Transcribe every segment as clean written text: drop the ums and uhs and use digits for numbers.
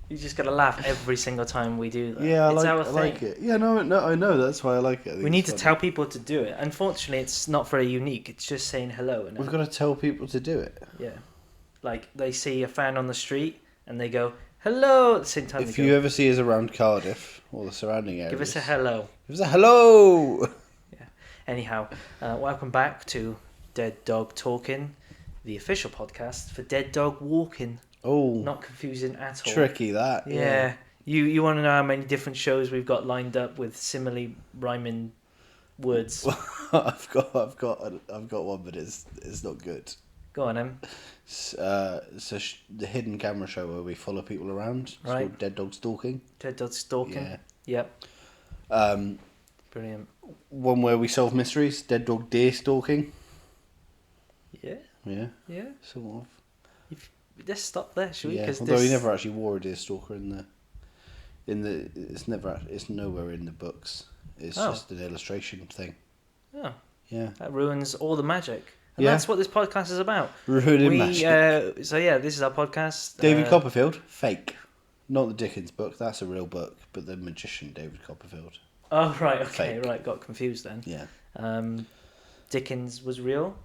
You just got to laugh every single time we do that. Yeah, It's I our thing. like it. Yeah, no, I know. That's why I like it. I think We need it's to funny. tell people to do it. Unfortunately, it's not very unique. It's just saying hello. We've got to tell people to do it. Yeah. Like, they see a fan on the street and they go, hello, at the same time If they you go, ever see us around Cardiff or the surrounding areas, give us a hello. Give us a hello! Yeah. Anyhow, welcome back to Dead Dog Talking, the official podcast for Dead Dog Walking. Oh, Not confusing at all. tricky that. Yeah. You want to know how many different shows we've got lined up with similarly rhyming words? I've got one, but it's not good. Go on, Em. The hidden camera show where we follow people around. It's called Dead Dog Stalking. Dead Dog Stalking. Yeah. Yep. Brilliant. One where we solve mysteries. Dead Dog Deer Stalking. Yeah. Yeah. Yeah. Sort of. Let's stop there, shall we? Yeah. Although he never actually wore a deer stalker it's nowhere in the books. It's just an illustration thing. Oh. Yeah. That ruins all the magic. And that's what this podcast is about. Ruining magic. So yeah, this is our podcast. David Copperfield, fake. Not the Dickens book, that's a real book, but the magician David Copperfield. Oh, right, okay, Fake. right, got confused then. Yeah. Dickens was real?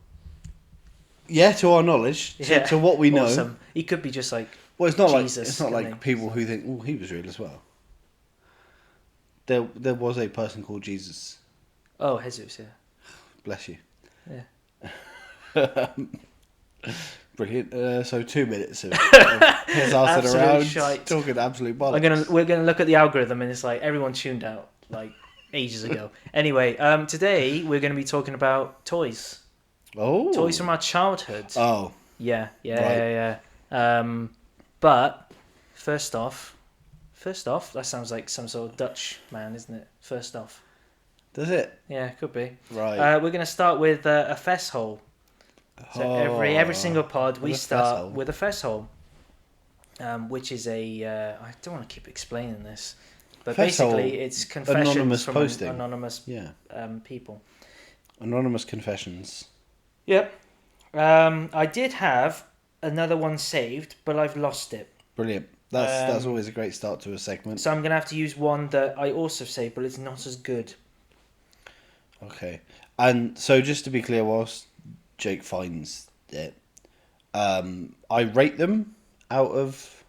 Yeah, to our knowledge, to what we know. Awesome. He could be just like Well, it's not Jesus, like people who think, oh, he was real as well. There was a person called Jesus. Oh, Jesus, yeah. Bless you. Yeah. Brilliant. So 2 minutes of his arsing around, shite. talking absolute bollocks. We're gonna look at the algorithm, and it's like everyone tuned out like ages ago. Anyway, today we're gonna be talking about toys. Oh. Toys from our childhood. Oh. Yeah. Right. But first off, that sounds like some sort of Dutch man, isn't it? First off. Does it? Yeah, could be. Right. We're going to start with a fess hole. So every single pod we start with a fess hole, which is I don't want to keep explaining this, but fess basically hole, it's confessions anonymous from posting. anonymous people. Anonymous confessions. Yep. I did have another one saved, but I've lost it. Brilliant. That's always a great start to a segment. So I'm going to have to use one that I also saved, but it's not as good. Okay. And so just to be clear, whilst Jake finds it, I rate them out of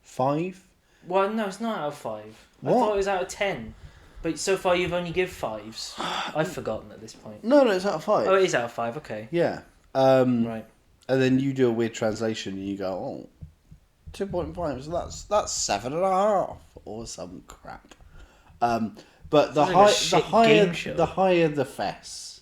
5. Well, no, it's not out of 5. What? I thought it was out of 10. But so far you've only give 5s. I've forgotten at this point. No, it's out of 5. Oh, it is out of 5, okay. Yeah. Right. And then you do a weird translation and you go, oh, 2.5, so that's 7.5 or some crap. But the higher the fess,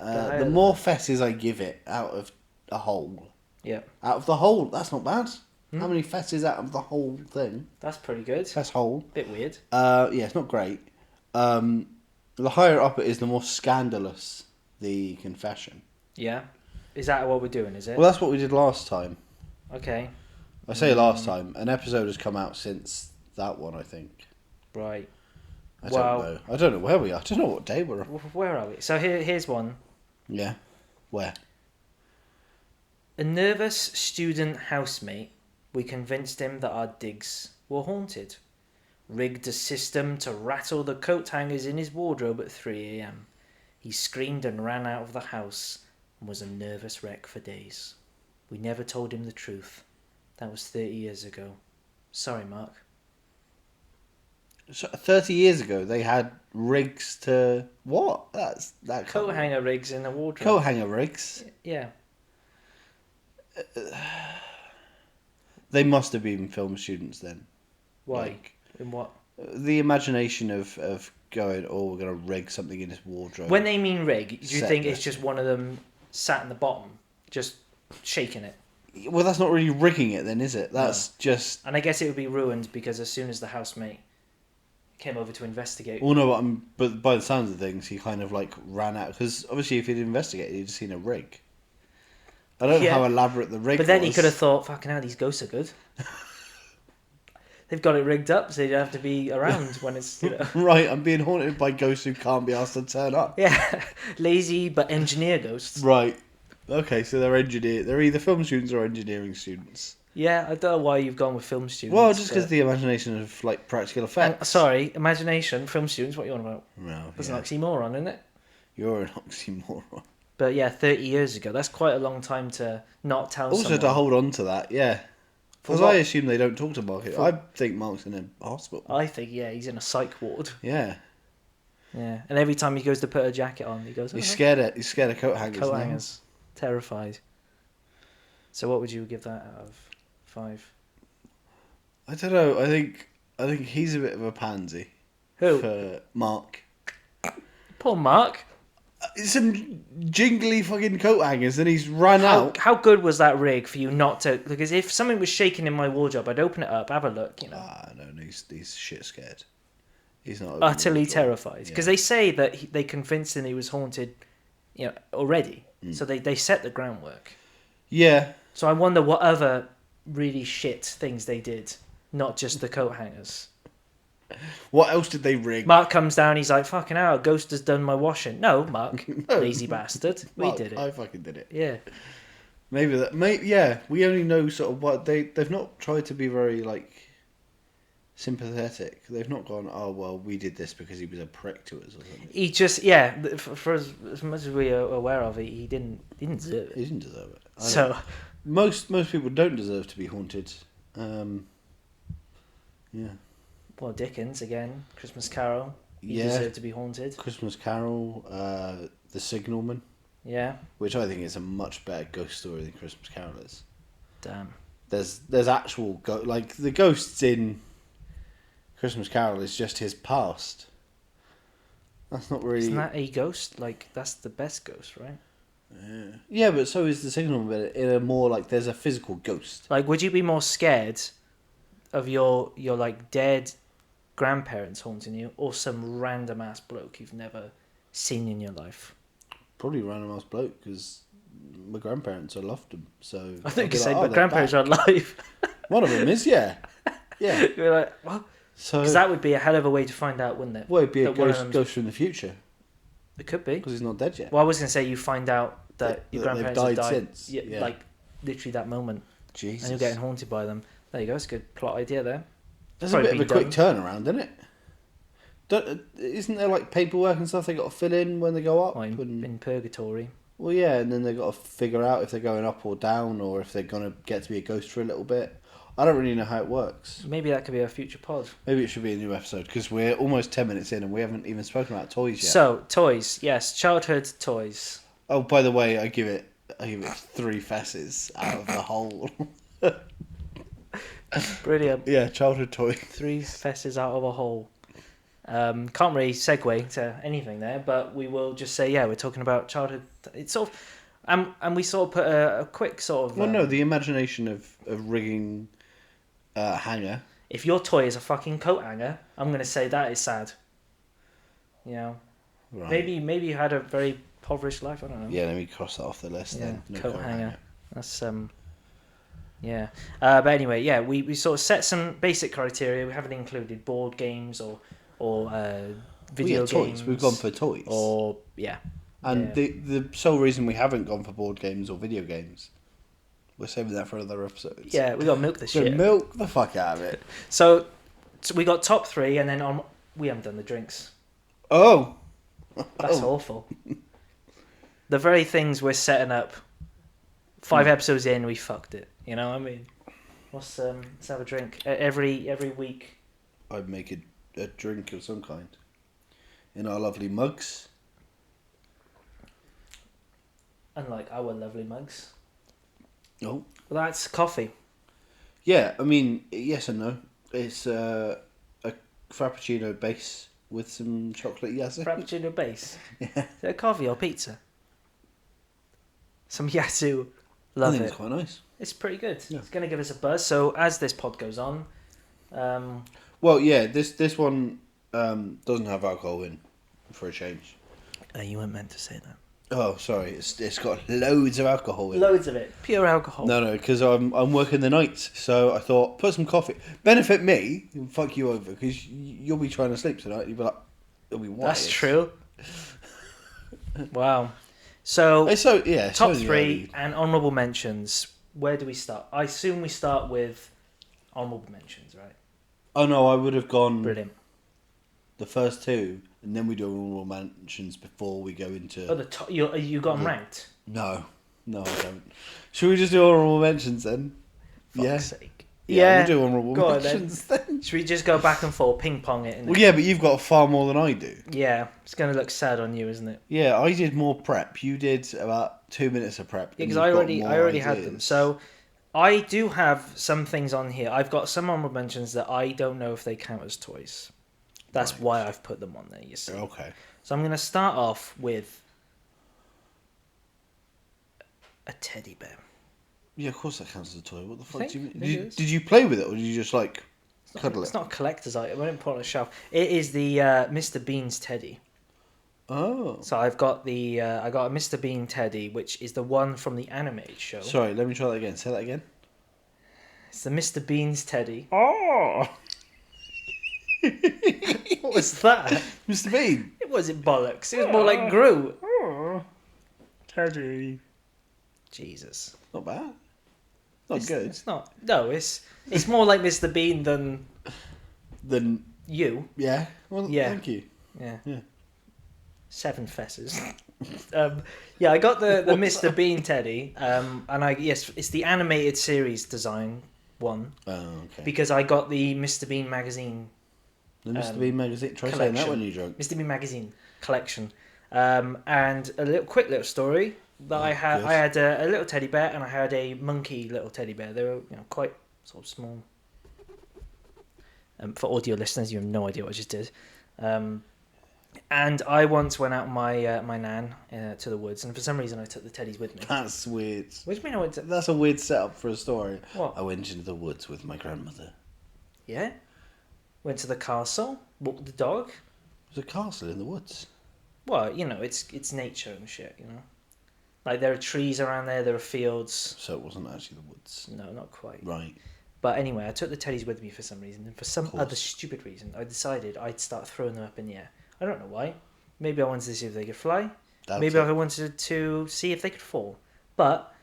the more fesses I give it out of a whole. Yeah. Out of the whole, that's not bad. How many fesses out of the whole thing? That's pretty good. Fess whole. Bit weird. Yeah, it's not great. The higher up it is, the more scandalous the confession. Yeah. Is that what we're doing, is it? Well, that's what we did last time. Okay. I say last time. An episode has come out since that one, I think. Right. I don't know. I don't know where we are. I don't know what day we're on. Where are we? So here's one. Yeah. Where? A nervous student housemate, we convinced him that our digs were haunted. Rigged a system to rattle the coat hangers in his wardrobe at 3 a.m. He screamed and ran out of the house and was a nervous wreck for days. We never told him the truth. That was 30 years ago. Sorry, Mark. So 30 years ago, they had rigs to... What? That Coat hanger rigs in a wardrobe. Coat hanger rigs? Yeah. They must have been film students then. Why? Like, In what? the imagination of going, oh, we're going to rig something in his wardrobe. When they mean rig, do you think it's Separate. just one of them sat in the bottom, just shaking it? Well, that's not really rigging it then, is it? That's just... And I guess it would be ruined because as soon as the housemate came over to investigate... Well, no, but by the sounds of things, he kind of like ran out. Because obviously if he'd investigated, he'd seen a rig. I don't know how elaborate the rig was. But then he could have thought, fucking hell, these ghosts are good. They've got it rigged up so you don't have to be around when it's... You know. Right, I'm being haunted by ghosts who can't be asked to turn up. Yeah, lazy but engineer ghosts. Right. Okay, so they're either film students or engineering students. Yeah, I don't know why you've gone with film students. Well, just because the imagination of like practical effects. Sorry, imagination, film students. What are you on about? No, That's an oxymoron, isn't it? You're an oxymoron. But yeah, 30 years ago. That's quite a long time to not tell also someone. to hold on to that, yeah. Because I assume they don't talk to Mark. I think Mark's in a hospital. I think, yeah, he's in a psych ward. Yeah. Yeah, and every time he goes to put a jacket on, he goes, He's scared of coat hangers. Coat hangers. Terrified. So what would you give that out of 5? I don't know. I think he's a bit of a pansy. Who? For Mark. Poor Mark. Some jingly fucking coat hangers, and he's run out. How good was that rig for you not to? Because if something was shaking in my wardrobe, I'd open it up, have a look. You know. No, he's shit scared. He's not utterly terrified. Because they say that they convinced him he was haunted, already. So they set the groundwork. Yeah. So I wonder what other really shit things they did, not just the coat hangers. What else did they rig? Mark comes down, he's like, fucking hell, a ghost has done my washing. No, Mark, lazy bastard. We did it. I fucking did it. Yeah. Yeah, we only know sort of what they've not tried to be very, like, sympathetic. They've not gone, oh, well, we did this because he was a prick to us or something. He just, for as much as we are aware of it, he didn't deserve it. He didn't deserve it. So most people don't deserve to be haunted. Yeah. Well, Dickens, again, Christmas Carol. He deserved to be haunted. Christmas Carol, The Signalman. Yeah. Which I think is a much better ghost story than Christmas Carol is. Damn. There's actual like the ghosts in Christmas Carol is just his past. That's not really. Isn't that a ghost? Like that's the best ghost, right? Yeah, but so is the Signalman. But in a more like there's a physical ghost. Like, would you be more scared of your like dead grandparents haunting you, or some random ass bloke you've never seen in your life? Probably random ass bloke because my grandparents, I loved them. So I think you said my grandparents are alive. One of them is, yeah. You're like, what? So because that would be a hell of a way to find out, wouldn't it? Well, it'd be a ghost from the future. It could be because he's not dead yet. Well, I was gonna say you find out that your grandparents have died since. Yeah, like literally that moment. Jesus. And you're getting haunted by them. There you go. It's a good plot idea there. There's a bit of a quick turnaround, isn't it? Isn't there like paperwork and stuff they got to fill in when they go up? In purgatory. Well, yeah, and then they got to figure out if they're going up or down, or if they're gonna get to be a ghost for a little bit. I don't really know how it works. Maybe that could be a future pod. Maybe it should be a new episode because we're almost 10 minutes in and we haven't even spoken about toys yet. So toys, yes, childhood toys. Oh, by the way, I give it 3 fesses out of the whole. Brilliant. Yeah, childhood toy. 3 fesses out of a hole. Can't really segue to anything there, but we will just say, we're talking about childhood. It's sort of, and we sort of put a quick sort of. Well, no, the imagination of rigging a hanger. If your toy is a fucking coat hanger, I'm going to say that is sad. You know, right. Maybe you had a very impoverished life. I don't know. Yeah, let me cross that off the list then. No coat hanger. That's yeah. But anyway, we sort of set some basic criteria. We haven't included board games or video games. Toys. We've gone for toys. Or And the sole reason we haven't gone for board games or video games, we're saving that for another episode. Yeah, we got to milk this shit. Milk the fuck out of it. So we got top 3, and then we haven't done the drinks. Oh, that's awful. The very things we're setting up. 5 episodes in, we fucked it. You know what I mean? Let's have a drink every week. I'd make a drink of some kind in our lovely mugs. Unlike our lovely mugs. Oh. Well, that's coffee. Yeah, I mean, yes and no. It's a Frappuccino base with some chocolate yasu. Frappuccino base? Yeah. Is it a coffee or pizza? Some yasu. Love it. It's quite nice. It's pretty good. Yeah. It's going to give us a buzz. So as this pod goes on... well, yeah, this one doesn't have alcohol in, for a change. You weren't meant to say that. Oh, sorry. It's got loads of alcohol in. Loads of it. Pure alcohol. No, because I'm working the nights, so I thought put some coffee. Benefit me and fuck you over because you'll be trying to sleep tonight. You'll be like, it'll be wild. That's true. Wow. So yeah. top 3 and honourable mentions. where do we start? I assume we start with honourable mentions, right? Oh no, I would have gone Brilliant. the first two, and then we do honourable mentions before we go into. Oh, the top. You got them ranked. No, I don't. Should we just do honourable mentions then? Fuck's sake. Yeah, we'll do honourable go mentions then. Should we just go back and forth, ping pong it? Well, yeah, but you've got far more than I do. Yeah, it's going to look sad on you, isn't it? Yeah, I did more prep. You did about 2 minutes of prep. Yeah, because I already had them. So I do have some things on here. I've got some honourable mentions that I don't know if they count as toys. That's why I've put them on there, you see. Okay. So I'm going to start off with a teddy bear. Yeah, of course that counts as a toy. What the fuck Think? do you mean? Did you play with it, or did you just like cuddle It's it? not a collector's item. I didn't put it on a shelf. It is the Mr. Bean's teddy. Oh. So I've got I got a Mr. Bean teddy, which is the one from the animated show. Sorry, let me try that again. Say that again. It's the Mr. Bean's teddy. Oh. What was that? Mr. Bean. It wasn't bollocks. It was more like Groot. Oh. Teddy. Jesus. Not bad. Not good. It's not. No, it's more like Mr. Bean than you. Yeah. Well, Yeah. thank you. Yeah. Yeah. 7 fesses. Yeah, I got the Mr. Bean teddy, and it's the animated series design one. Oh, okay. Because I got the Mr. Bean magazine. The Mr. Bean magazine. Try saying that when you're drunk. Mr. Bean magazine collection, and a quick little story that I had. Good. I had a little teddy bear, and I had a monkey little teddy bear. They were quite sort of small. For audio listeners, you have no idea what I just did. And I once went out with my nan to the woods, and for some reason I took the teddies with me. That's weird. What do you mean I went to... That's a weird setup for a story. What? I went into the woods with my grandmother. Yeah? Went to the castle, walked the dog. There's a castle in the woods. Well, it's nature and shit, Like, there are trees around there are fields. So it wasn't actually the woods. No, not quite. Right. But anyway, I took the teddies with me for some reason, and for some other stupid reason, I decided I'd start throwing them up in the air. I don't know why. Maybe I wanted to see if they could fly. Maybe I wanted to see if they could fall. But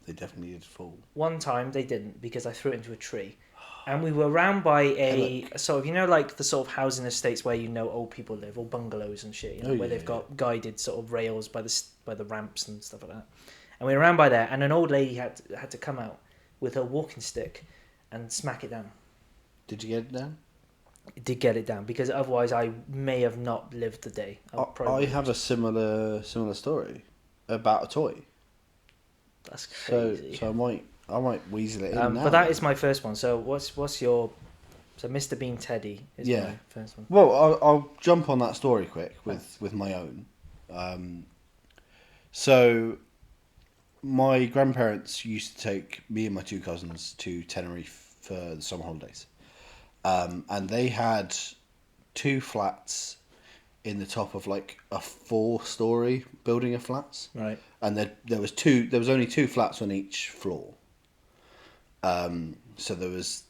they definitely did fall. One time they didn't, because I threw it into a tree. And we were around by a sort of, like the sort of housing estates where old people live, or bungalows and shit, where they've got guided sort of rails by the ramps and stuff like that. And we were around by there, and an old lady had to come out with her walking stick and smack it down. Did you get it down? It did get it down, because otherwise I may have not lived the day. I have a similar story about a toy. That's crazy. So I might weasel it in now. But that is my first one. So what's your... So Mr. Bean Teddy is my first one. Well, I'll jump on that story quick with my own. So my grandparents used to take me and my 2 cousins to Tenerife for the summer holidays. And they had 2 flats in the top of like a 4-story building of flats. Right. And there was only 2 flats on each floor. So there was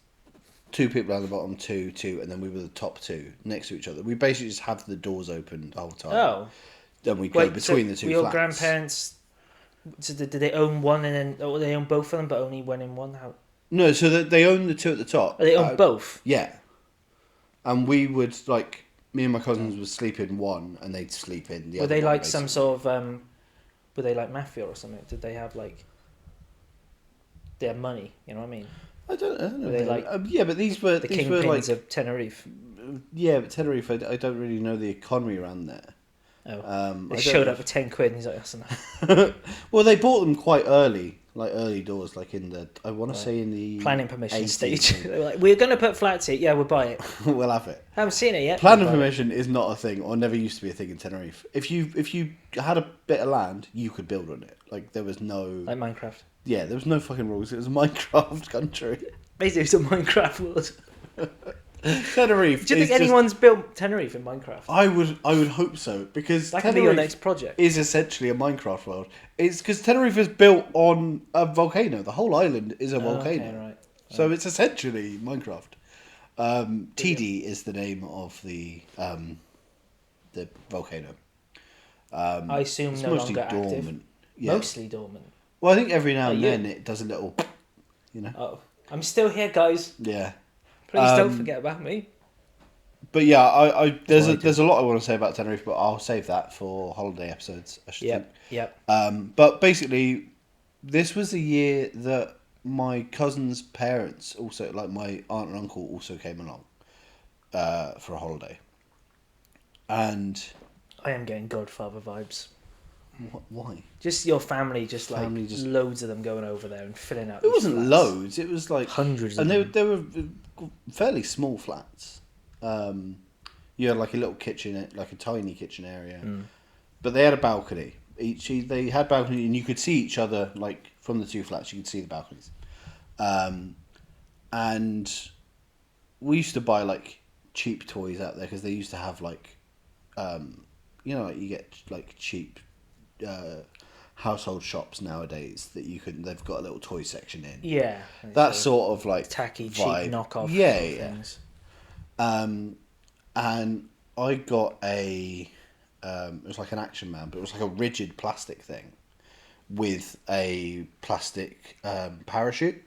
2 people down the bottom, 2, and then we were the top 2 next to each other. We basically just have the doors open the whole time. Oh. Then we go between the 2 flats. Your grandparents, so did they own one and then they own both of them, but only one in one? How? No, so they own the 2 at the top. Oh, they own both? Yeah. And we would, like, me and my cousins would sleep in one, and they'd sleep in the other. Were they one, like basically. some sort of, were they like mafia or something? Did they have like, they had money, you know what I mean? I don't know. Were they like yeah, but these were kingpins like, of Tenerife? Yeah, but Tenerife, I don't really know the economy around there. Oh. They showed up for 10 quid and he's like, that's enough. Well, they bought them quite early, like early doors, like in the, I want to say in the... Planning permission 80s. stage. They were like, we're going to put flats here. Yeah, we'll buy it. We'll have it. I haven't seen it yet. Planning permission is not a thing, or never used to be a thing in Tenerife. If you had a bit of land, you could build on it. Like, there was no... Like Minecraft. Yeah, there was no fucking rules. It was a Minecraft country. Basically, it's a Minecraft world. Tenerife. Do you think anyone's built Tenerife in Minecraft? I would hope so, because that could be your next project. Is essentially a Minecraft world. It's because Tenerife is built on a volcano. The whole island is a volcano. Okay, right. So it's essentially Minecraft. TD is the name of the volcano. I assume it's no mostly longer dormant. active. Yeah. Mostly dormant. Well, I think every now and then it does a little you know. Oh, I'm still here, guys. Yeah. Please don't forget about me. But yeah, there's a lot I want to say about Tenerife, but I'll save that for holiday episodes, I should think. Yep. But basically, this was the year that my cousin's parents also, like my aunt and uncle, also came along for a holiday. And I am getting Godfather vibes. why? Just your family, just Family like just- loads of them going over there and filling out. It these wasn't flats. loads. It was like Hundreds and of they were fairly small flats. You had like a little kitchen, like a tiny kitchen area, but they had a balcony. They had balcony, and you could see each other like from the two flats. You could see the balconies, and we used to buy like cheap toys out there because they used to have like, like you get like cheap household shops nowadays that they've got a little toy section in. Yeah. That sort of like tacky, vibe. cheap knockoff. Yeah, sort of yeah. things. And I got it was like an Action Man, but it was like a rigid plastic thing with a plastic parachute.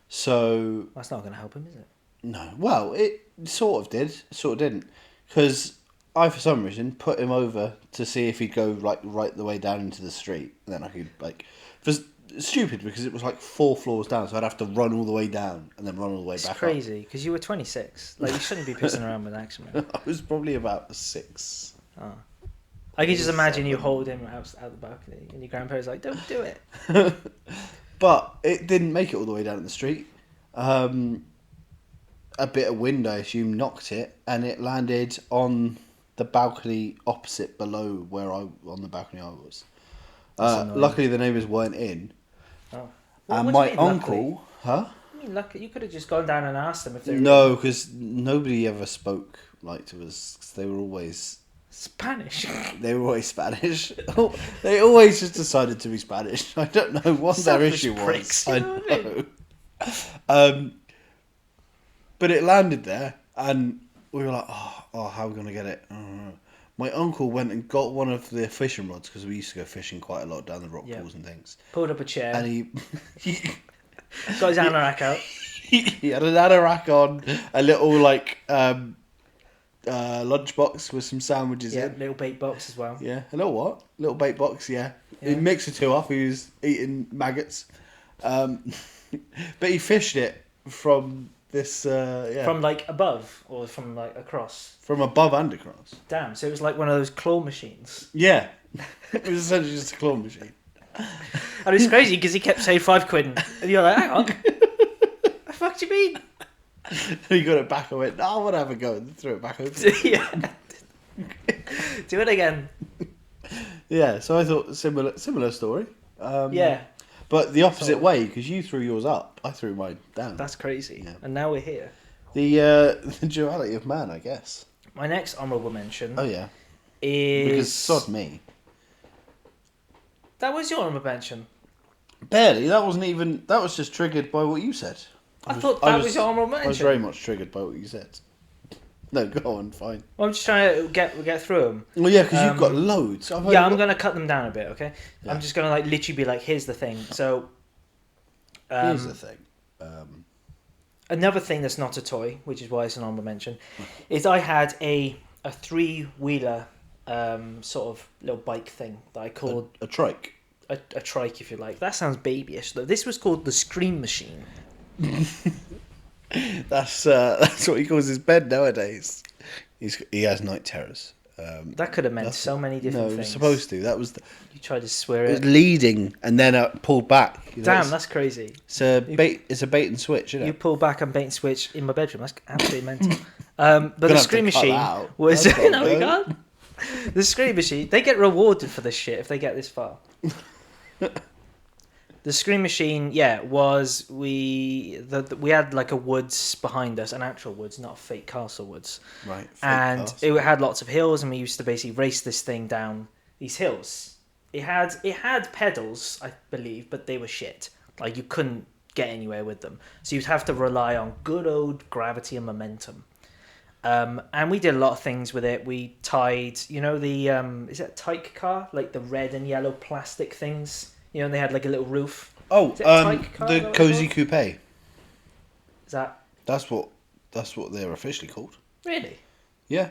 So That's not going to help him, is it? no, well, it sort of did, sort of didn't, because I for some reason put him over to see if he'd go like right the way down into the street, and then I could like, it was stupid because it was like 4 floors down, so I'd have to run all the way down and then run all the way It's back crazy because you were 26. Like you shouldn't be pissing around with Action Man. up. I was probably about 6. Oh. I can just imagine you hold him out the balcony, and your grandparents like, "Don't do it." But it didn't make it all the way down the street. A bit of wind, I assume, knocked it, and it landed on the balcony opposite below on the balcony I was. Luckily, the neighbours weren't in. Oh. And what my do you mean, uncle, huh? I mean, lucky. You could have just gone down and asked them if they were No, because nobody ever spoke like to us. 'Cause they were always Spanish. Spanish. They always just decided to be Spanish. I don't know what their Selfish issue was. pricks, you I know what I know. But it landed there, and we were like, "Oh, how are we gonna get it?" My uncle went and got one of the fishing rods because we used to go fishing quite a lot down the rock pools and things. Pulled up a chair. And he got his anorak out. he had an anorak on, a little like lunchbox with some sandwiches Yeah, in. little bait box as well. Yeah, a little what? Little bait box. Yeah. He mixed the two up. He was eating maggots, but he fished it from this. From like above or from like across. From above and across. Damn! So it was like one of those claw machines. Yeah, it was essentially just a claw machine. And it's crazy because he kept saying £5, and you're like, "Hang on, the fuck do you mean?" He got it back. I went, "No, I want to have a go," and threw it back over. Yeah. Do it again. Yeah, so I thought similar story. Yeah. But the opposite way, because you threw yours up, I threw mine down. That's crazy. Yeah. And now we're here. The duality of man, I guess. My next honourable mention Oh yeah, is... because sod me. That was your honourable mention. Barely. That wasn't even. That was just triggered by what you said. I thought that was your honourable mention. I was very much triggered by what you said. No, go on, fine. Well, I'm just trying to get through them. Well, yeah, because you've got loads. I'm going to cut them down a bit, okay? Yeah. I'm just going to like literally be like, here's the thing. So, here's the thing. Another thing that's not a toy, which is why it's an honourable mention, is I had a 3-wheeler sort of little bike thing that I called... A trike. A trike, if you like. That sounds babyish, though. This was called the Scream Machine. That's what he calls his bed nowadays. He has night terrors. That could have meant so many different things. No, it was supposed to. That was. You tried to swear It it. was leading and then pulled back. You know, Damn, that's crazy. It's a bait. It's a bait and switch, isn't it? You pull back and bait and switch in my bedroom. That's absolutely mental. But the Scream Machine was no, we can't. The Scream Machine. They get rewarded for this shit if they get this far. The Scream Machine, was we had like a woods behind us, an actual woods, not a fake castle woods. Right. And castle. it had lots of hills, and we used to basically race this thing down these hills. It had pedals, I believe, but they were shit. Like you couldn't get anywhere with them, so you'd have to rely on good old gravity and momentum. And we did a lot of things with it. We tied, the is it a tyke car, like the red and yellow plastic things. They had like a little roof. Oh, Is it a tyke car? Is the that what they're Cozy called? Coupe. Is that That's what they're officially called. really? Yeah.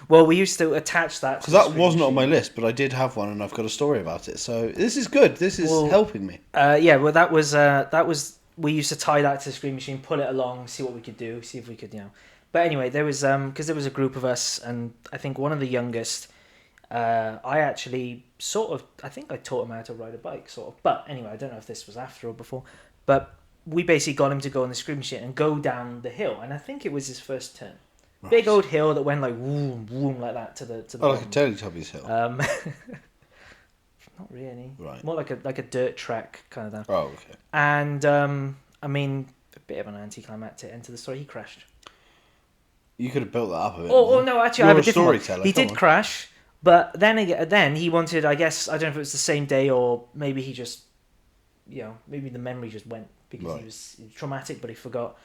Well, we used to attach that to Because the that screen wasn't on my machine. list, but I did have one, and I've got a story about it. So this is good. This is Well, helping me. Yeah, well, that was we used to tie that to the screen machine, pull it along, see what we could do, see if we could, But anyway, there was because there was a group of us, and I think one of the youngest, I actually I think I taught him how to ride a bike, sort of. But anyway, I don't know if this was after or before, but we basically got him to go on the screen machine and go down the hill, and I think it was his first turn. Right. Big old hill that went like whoom whoom like that to the Like a bottom. Teletubbies hill. Not really. Right. More like a dirt track kind of thing. Oh, okay. And I mean, a bit of an anticlimactic end to the story. He crashed. You could have built that up a bit. Oh no, actually, You're I have a a different one. storyteller. He Come did on. crash, but then he wanted. I guess I don't know if it was the same day or maybe he just, maybe the memory just went because Right. he was traumatic, but he forgot.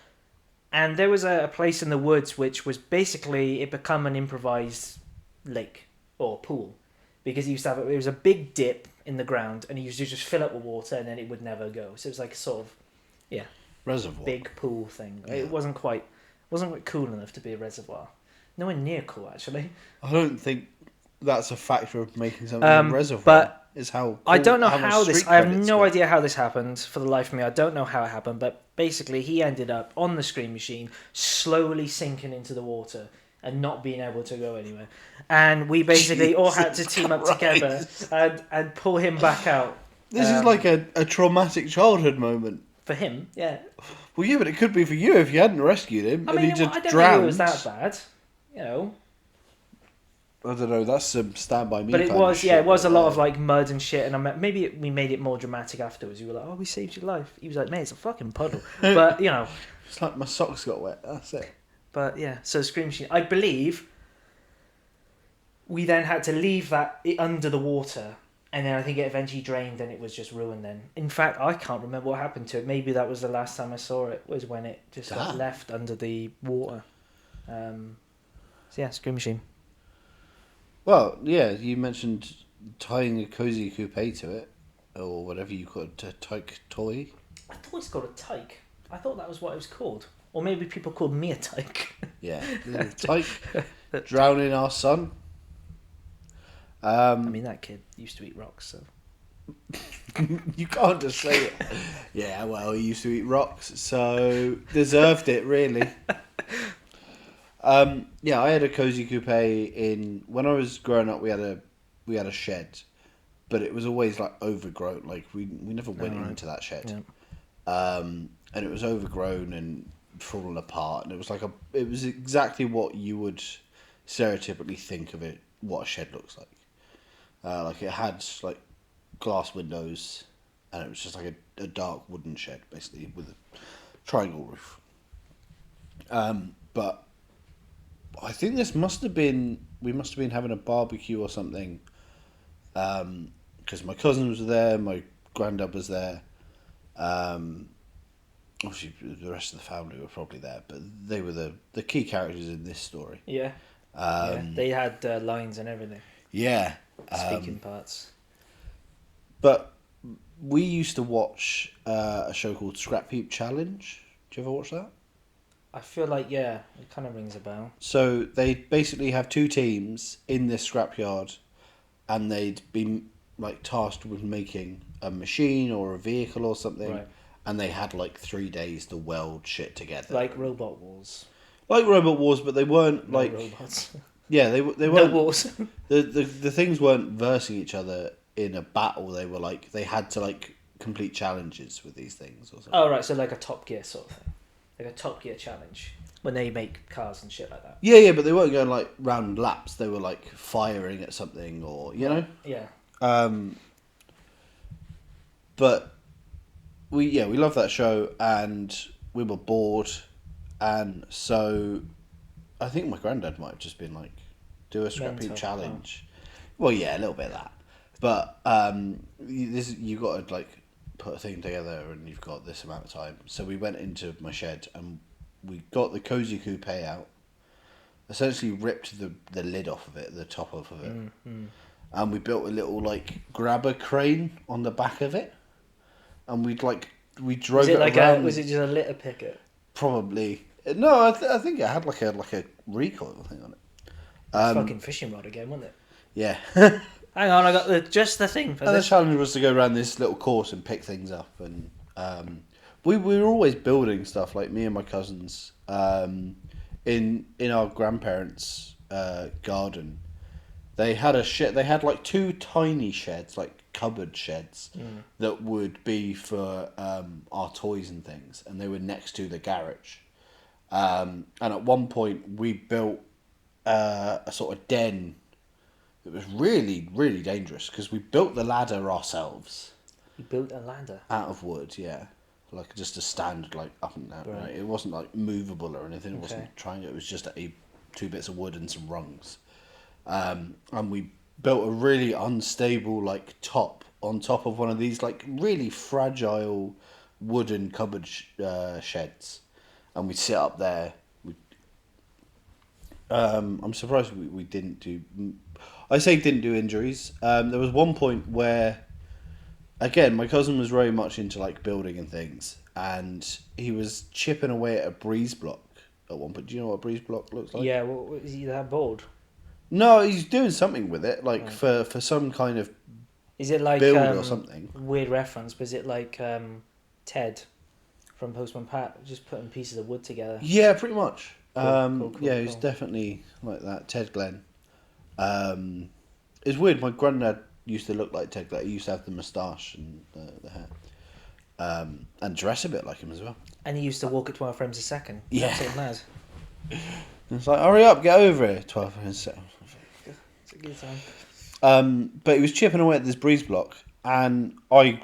And there was a place in the woods which was basically it become an improvised lake or pool because he used to have it was a big dip in the ground and he used to just fill up with water and then it would never go. So it was like a sort of Reservoir. big pool thing. Yeah. It wasn't quite cool enough to be a reservoir. Nowhere near cool actually. I don't think that's a factor of making something a reservoir. But is how cool, I don't know how much how this. street I have credit's no got. idea how this happened. For the life of me, I don't know how it happened. But basically, he ended up on the screen machine, slowly sinking into the water and not being able to go anywhere. And we basically all had to team up together and pull him back out. This is like a traumatic childhood moment. For him, yeah. Well, yeah, but it could be for you if you hadn't rescued him I and mean, he just I don't drowned. know if it was that bad, I don't know. That's some Stand By Me. But it kind was, of yeah, shit it was a right lot there. of like mud and shit. And maybe we made it more dramatic afterwards. You were like, "Oh, we saved your life." He was like, "Mate, it's a fucking puddle." But It's like my socks got wet. That's it. But yeah, so Scream Machine. I believe we then had to leave it under the water, and then I think it eventually drained, and it was just ruined. Then, in fact, I can't remember what happened to it. Maybe that was the last time I saw it. Was when it just got left under the water. So yeah, Scream Machine. Well, yeah, you mentioned tying a cozy coupe to it, or whatever you call it, a tyke toy. I thought it's called a tyke. I thought that was what it was called, or maybe people called me a tyke. Yeah, little tyke drowning our son. I mean, that kid used to eat rocks, so. You can't just say it. Yeah, well, he used to eat rocks, so deserved it, really. Yeah, I had a cozy coupe when I was growing up. We had a shed, but it was always like overgrown. Like we never went into that shed, and it was overgrown and fallen apart. And it was exactly what you would stereotypically think of it. What a shed looks like. Like it had like glass windows, and it was just like a dark wooden shed, basically with a triangle roof. But I think we must have been having a barbecue or something, because my cousins were there, my granddad was there. Obviously, the rest of the family were probably there, but they were the key characters in this story. Yeah. They had lines and everything. Yeah. Speaking parts. But we used to watch a show called Scrap Heap Challenge. Do you ever watch that? I feel like, yeah, it kind of rings a bell. So they basically have two teams in this scrapyard, and they'd be like tasked with making a machine or a vehicle or something, Right. and they had like 3 days to weld shit together. Like Robot Wars. Like Robot Wars, but they weren't No like robots. yeah, they No weren't wars. the things weren't versing each other in a battle. They were like they had to like complete challenges with these things or something. Oh, right, so like a Top Gear sort of thing. Like a Top Gear challenge. When they make cars and shit like that. Yeah, but they weren't going like round laps. They were like firing at something or you know. Yeah. But we loved that show, and we were bored, and so I think my granddad might have just been like, do a scrap heap Mental, challenge. Well, yeah, a little bit of that, but you got to like put a thing together, and you've got this amount of time. So we went into my shed and we got the cozy coupe out. Essentially, ripped the lid off of it, the top off of it, and we built a little like grabber crane on the back of it. and we drove Was it like around. was it just a litter picket? Probably no. I think it had like a recoil thing on it. Fucking fishing rod again, wasn't it? Yeah. Hang on, I got just the thing for And this. the challenge was to go around this little course and pick things up, and we were always building stuff. Like me and my cousins in our grandparents' garden. They had They had like two tiny sheds, like cupboard sheds, that would be for our toys and things, and they were next to the garage. And at one point, we built a sort of den. It was really, really dangerous because we built the ladder ourselves. You built a ladder out of wood, yeah, like just a standard, like up and down. Right. It wasn't like movable or anything. It wasn't triangle. It was just two bits of wood and some rungs. And we built a really unstable like top on top of one of these like really fragile wooden cupboard sheds, and we'd sit up there. I'm surprised we didn't do. I say didn't do injuries. There was one point where, again, my cousin was very much into like building and things, and he was chipping away at a breeze block at one point. Do you know what a breeze block looks like? Yeah, what, is he that bored? No, he's doing something with it, like for some kind of. Is it like build or something? Weird reference, but is it like Ted from Postman Pat, just putting pieces of wood together? Yeah, pretty much. Cool, yeah, he's definitely like that. Ted Glenn. It's weird. My granddad used to look like Ted Glenn. He used to have the moustache and the hair, and dress a bit like him as well. And he used to walk at 12 frames a second. Yeah, that's mad. It's like, hurry up, get over here. 12 frames a second. It's a good time. But he was chipping away at this breeze block, and I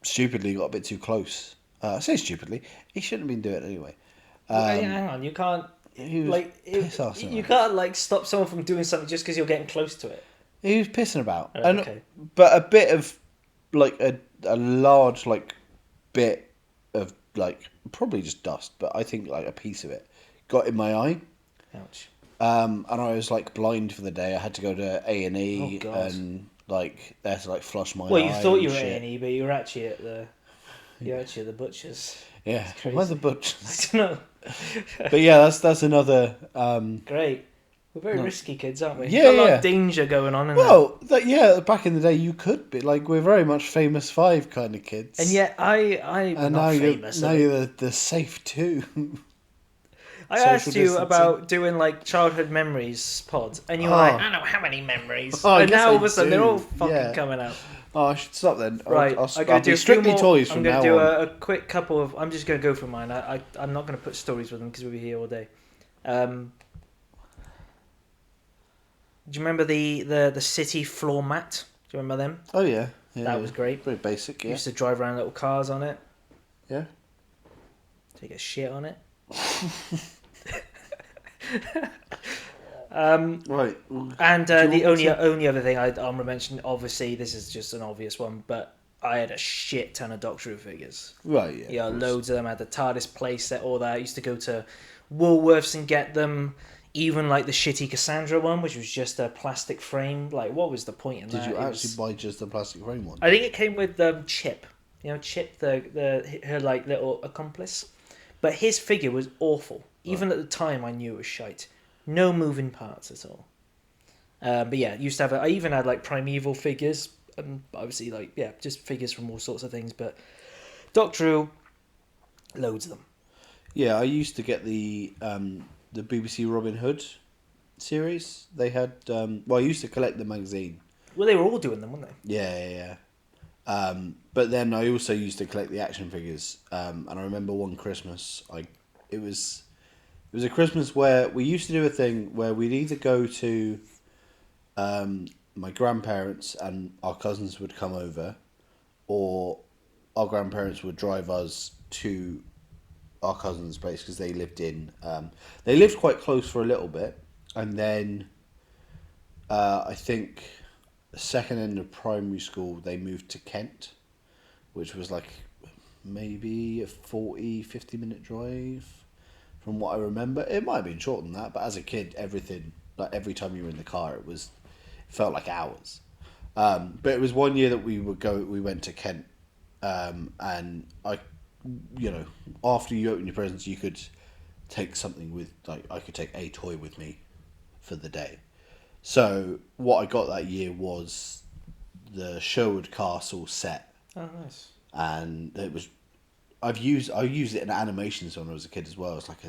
stupidly got a bit too close. I say stupidly. He shouldn't have been doing it anyway. Hang on, you can't. You can't like stop someone from doing something just because you're getting close to it. He was pissing about, okay. But a bit of like a large like bit of like probably just dust, but I think like a piece of it got in my eye. Ouch. And I was like blind for the day. I had to go to A&E and like they had to like flush my eye. Well, you thought you were at A&E, but you were actually at the butcher's. Yeah, why the butcher's? I don't know. But yeah, that's another. Great. We're very risky kids, aren't we? Yeah, got a lot of danger going on. Back in the day, you could be like we're very much famous five kind of kids. And yet, I'm not famous. Now you're the safe two. I asked you about doing like childhood memories pod, and you were like, I don't know how many memories. And now all of a sudden they're all fucking coming out. Oh, I should stop then. Right, I'll do strictly toys from now on. I'm going to do a quick couple of. I'm just going to go for mine. I'm not going to put stories with them because we'll be here all day. Do you remember the city floor mat? Do you remember them? Oh yeah, that was great. Very basic. Yeah. Used to drive around little cars on it. Yeah. Take a shit on it. Right. And the only other thing I'm going to mention, obviously, this is just an obvious one, but I had a shit ton of Doctor Who figures. Right, yeah. Yeah, loads of them. I had the TARDIS playset, all that. I used to go to Woolworths and get them. Even like the shitty Cassandra one, which was just a plastic frame. Like, what was the point in that? Did you actually buy just the plastic frame one? I think it came with Chip. You know, Chip, her like little accomplice. But his figure was awful. Even at the time, I knew it was shite. No moving parts at all. But yeah, used to have. I even had like Primeval figures, and obviously just figures from all sorts of things. But Doctor Who, loads of them. Yeah, I used to get the BBC Robin Hood series. They had. I used to collect the magazine. Well, they were all doing them, weren't they? Yeah. But then I also used to collect the action figures. And I remember one Christmas, it was a Christmas where we used to do a thing where we'd either go to my grandparents and our cousins would come over, or our grandparents would drive us to our cousin's place because they lived quite close for a little bit, and then I think the second end of primary school they moved to Kent, which was like maybe a 50 minute drive from what I remember. It might have been shorter than that, but as a kid, everything, like every time you were in the car, it felt like hours. But it was one year that we went to Kent, and after you open your presents, you could take something with, like, I could take a toy with me for the day. So what I got that year was the Sherwood Castle set, Oh, nice. and I used it in animations when I was a kid as well. It's like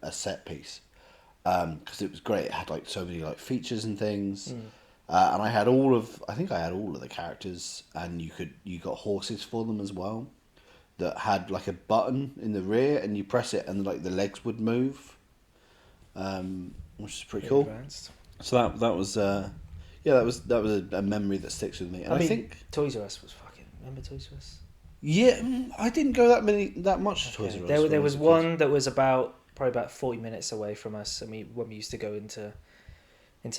a set piece, because it was great. It had like so many like features and things, and I think I had all of the characters, and you got horses for them as well, that had like a button in the rear, and you press it, and like the legs would move, which is pretty cool. Advanced. So that was that was a memory that sticks with me. And I think Toys R Us was fucking. Remember Toys R Us? Yeah, I didn't go that much to Toys R Us. There was one that was probably about 40 minutes away from us, and when we used to go into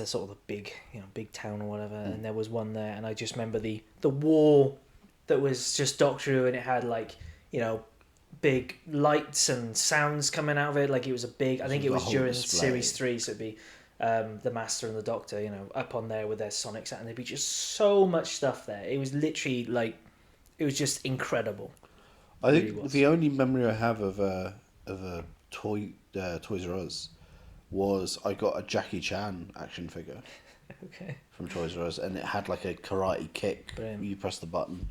sort of the big town or whatever, and there was one there, and I just remember the wall that was just Doctor Who, and it had like, big lights and sounds coming out of it, like it was a big. I think it was during Series 3, so it'd be the Master and the Doctor, up on there with their sonic sound, and there'd be just so much stuff there. It was literally like. It was just incredible. I think the only memory I have of a Toys R Us was I got a Jackie Chan action figure. Okay. From Toys R Us, and it had like a karate kick. Brilliant. You press the button,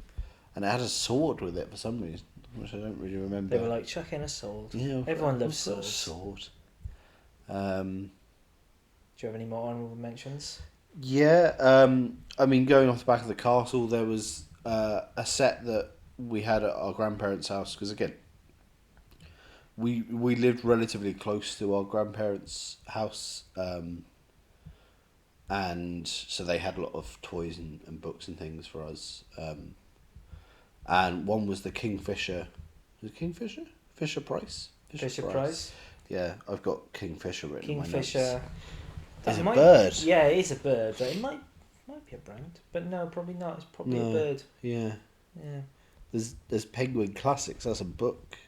and it had a sword with it for some reason, which I don't really remember. They were like, chuck in a sword. Yeah, everyone loves swords. Sword. Do you have any more honourable mentions? Yeah, I mean, going off the back of the castle, there was a set that we had at our grandparents' house, because again, we lived relatively close to our grandparents' house, and so they had a lot of toys and books and things for us, and one was the Kingfisher. Was it Kingfisher? Fisher Price? Fisher Price? Yeah, I've got Kingfisher written in my notes. Kingfisher. It's a bird. Yeah, it is a bird, but it might be a brand, but no, probably not. It's probably a bird. Yeah. Yeah. There's Penguin Classics. That's a book.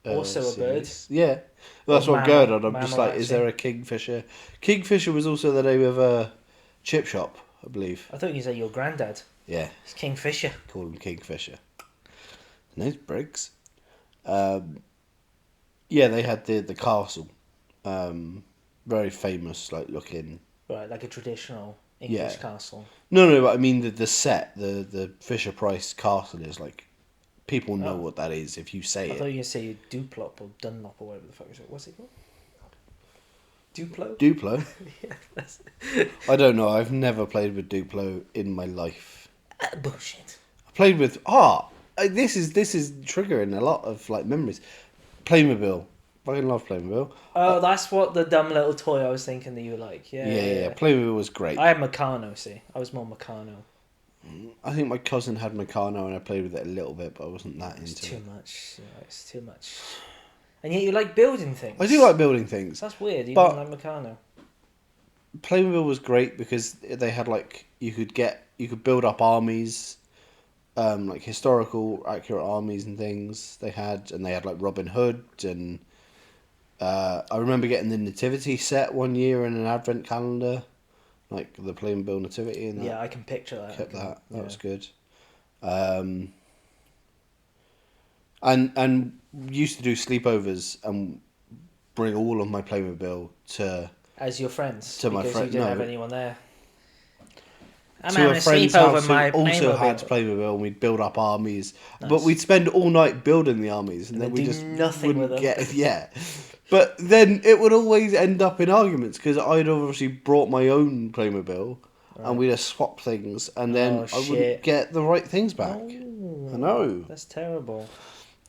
Also a bird. Yeah, well, that's what I'm going on. I'm just like, actually. Is there a Kingfisher? Kingfisher was also the name of a chip shop, I believe. I thought you said your granddad. Yeah. It's Kingfisher. Call him Kingfisher. His name's Briggs. Yeah, they had the castle. Very famous, like looking. Right, like a traditional English castle. No, but I mean the set, the Fisher Price castle is like, people know what that is if you say it. I thought you were going to say Duplop or Dunlop or whatever the fuck is it. What's it called? Duplo? Duplo? Yeah, that's... I don't know. I've never played with Duplo in my life. Bullshit. I played with... This is triggering a lot of like memories. Playmobil. Fucking love Playmobil. Oh, that's what the dumb little toy I was thinking that you like. Yeah. Playmobil was great. I had Meccano, see. I was more Meccano. I think my cousin had Meccano and I played with it a little bit, but I wasn't that into it. It's too much. It's too much. And yet you like building things. I do like building things. That's weird. You don't like Meccano. Playmobil was great because they had like, you could build up armies, like historical accurate armies and things. They had like Robin Hood, and I remember getting the Nativity set one year in an advent calendar. Like the Playmobil Nativity and that. Yeah, I can picture that. Kept that. That was good. And used to do sleepovers and bring all of my Playmobil to... As your friends? To my friends. Because you didn't have anyone there. I'm to a friend's house who also had Playmobil, and we'd build up armies. Nice. But we'd spend all night building the armies, and then we just nothing with them. Yeah. But then it would always end up in arguments, because I'd obviously brought my own Playmobil, and we'd have swapped things, and then I wouldn't get the right things back. Oh, I know. That's terrible.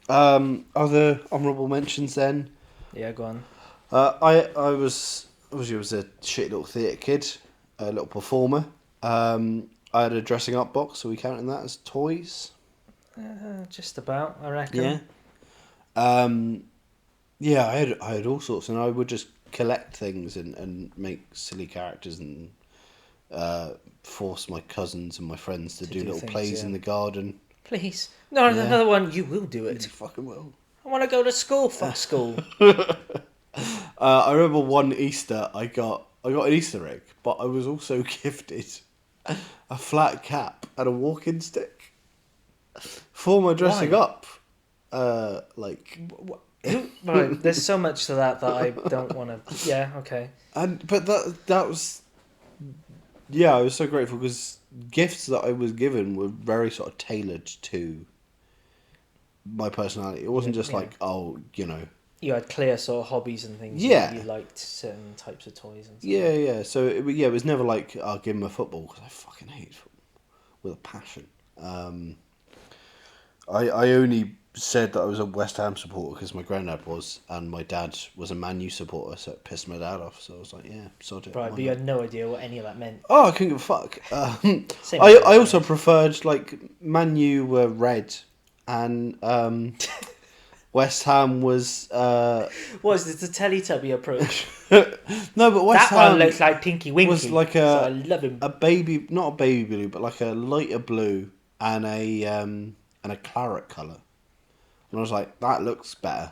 Other honourable mentions then? Yeah, go on. I was a shitty little theatre kid, a little performer. I had a dressing up box, so we counting that as toys? Just about, I reckon. Yeah. Yeah, I had all sorts, and I would just collect things and make silly characters and force my cousins and my friends to do little plays in the garden. Please. No, another one, you will do it. You fucking will. I want to go to school. Fuck school. I remember one Easter I got an Easter egg, but I was also gifted a flat cap and a walking stick. For my dressing Why? up. Right, there's so much to that I don't want to. Yeah, okay. But that was. Yeah, I was so grateful because gifts that I was given were very sort of tailored to my personality. It wasn't just like, You had clear sort of hobbies and things. Yeah. You liked certain types of toys and stuff. Yeah. So it was never like, I'll give him a football because I fucking hate football with a passion. I only said that I was a West Ham supporter because my granddad was, and my dad was a Man U supporter, so it pissed my dad off. So I was like, yeah, sod it. Right, but you had no idea what any of that meant. Oh, I couldn't give a fuck. Same I also preferred, like, Man U were red, and West Ham was... What is this, the Teletubby approach? No, but West That Ham one looks like Tinky Winky. was like so I love him. a baby, not a baby blue, but like a lighter blue and a claret colour. And I was like, that looks better.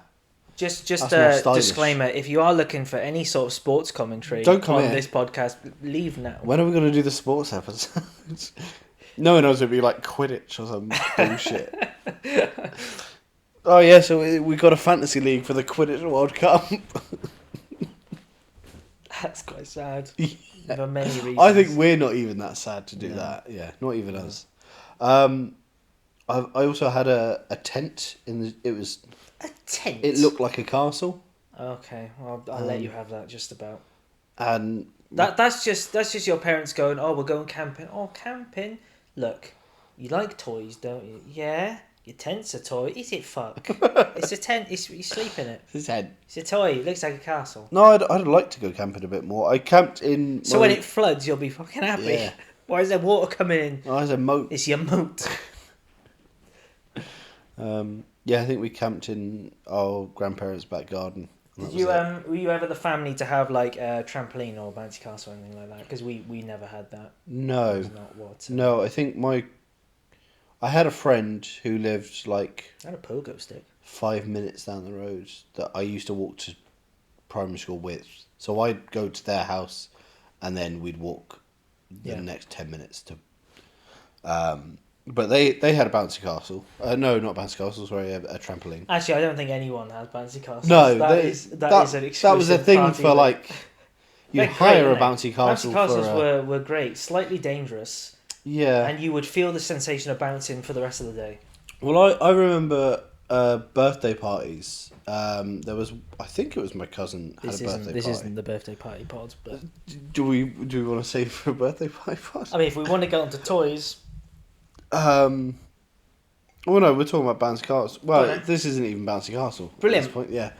Just That's a more stylish. disclaimer: if you are looking for any sort of sports commentary Don't come on here. this podcast, leave now. When are we going to do the sports episodes? No one knows it'd be like Quidditch or some bullshit. Oh yeah, so we got a fantasy league for the Quidditch World Cup. That's quite sad. Yeah. For many reasons. I think we're not even that sad to do that. Yeah, not even us. I also had a tent it was a tent. It looked like a castle. Okay, well, I'll let you have that. Just about. And That's just your parents going, oh, we're going camping. Oh, camping. Look, you like toys, don't you? Yeah. Your tent's a toy. Is it? Fuck. It's a tent. You sleep in it. It's a tent. It's a toy. It looks like a castle. No, I'd like to go camping a bit more. I camped in. So when it floods, you'll be fucking happy. Yeah. Why is there water coming in? Oh, there's a moat. It's your moat. Yeah, I think we camped in our grandparents' back garden. Did you were you ever the family to have like a trampoline or a bouncy castle or anything like that? Because we never had that. No. That was not what. No, I think I had a friend who lived like I had a pogo stick. 5 minutes down the road that I used to walk to primary school with. So I'd go to their house, and then we'd walk the next 10 minutes to. But they had a bouncy castle. No, not bouncy castle. Sorry, a trampoline. Actually, I don't think anyone has bouncy castles. No, that is an exclusive. That was a thing for like. You They're hire great, a bouncy castle. Bouncy castles were great, slightly dangerous. Yeah. And you would feel the sensation of bouncing for the rest of the day. Well, I remember birthday parties. There was, I think it was my cousin had a birthday party. This isn't the birthday party pod, but do we want to save for a birthday party pod? I mean, if we want to get onto toys. Well, no, we're talking about bouncy castle. Well, this isn't even bouncy castle. Brilliant. At this point. Yeah.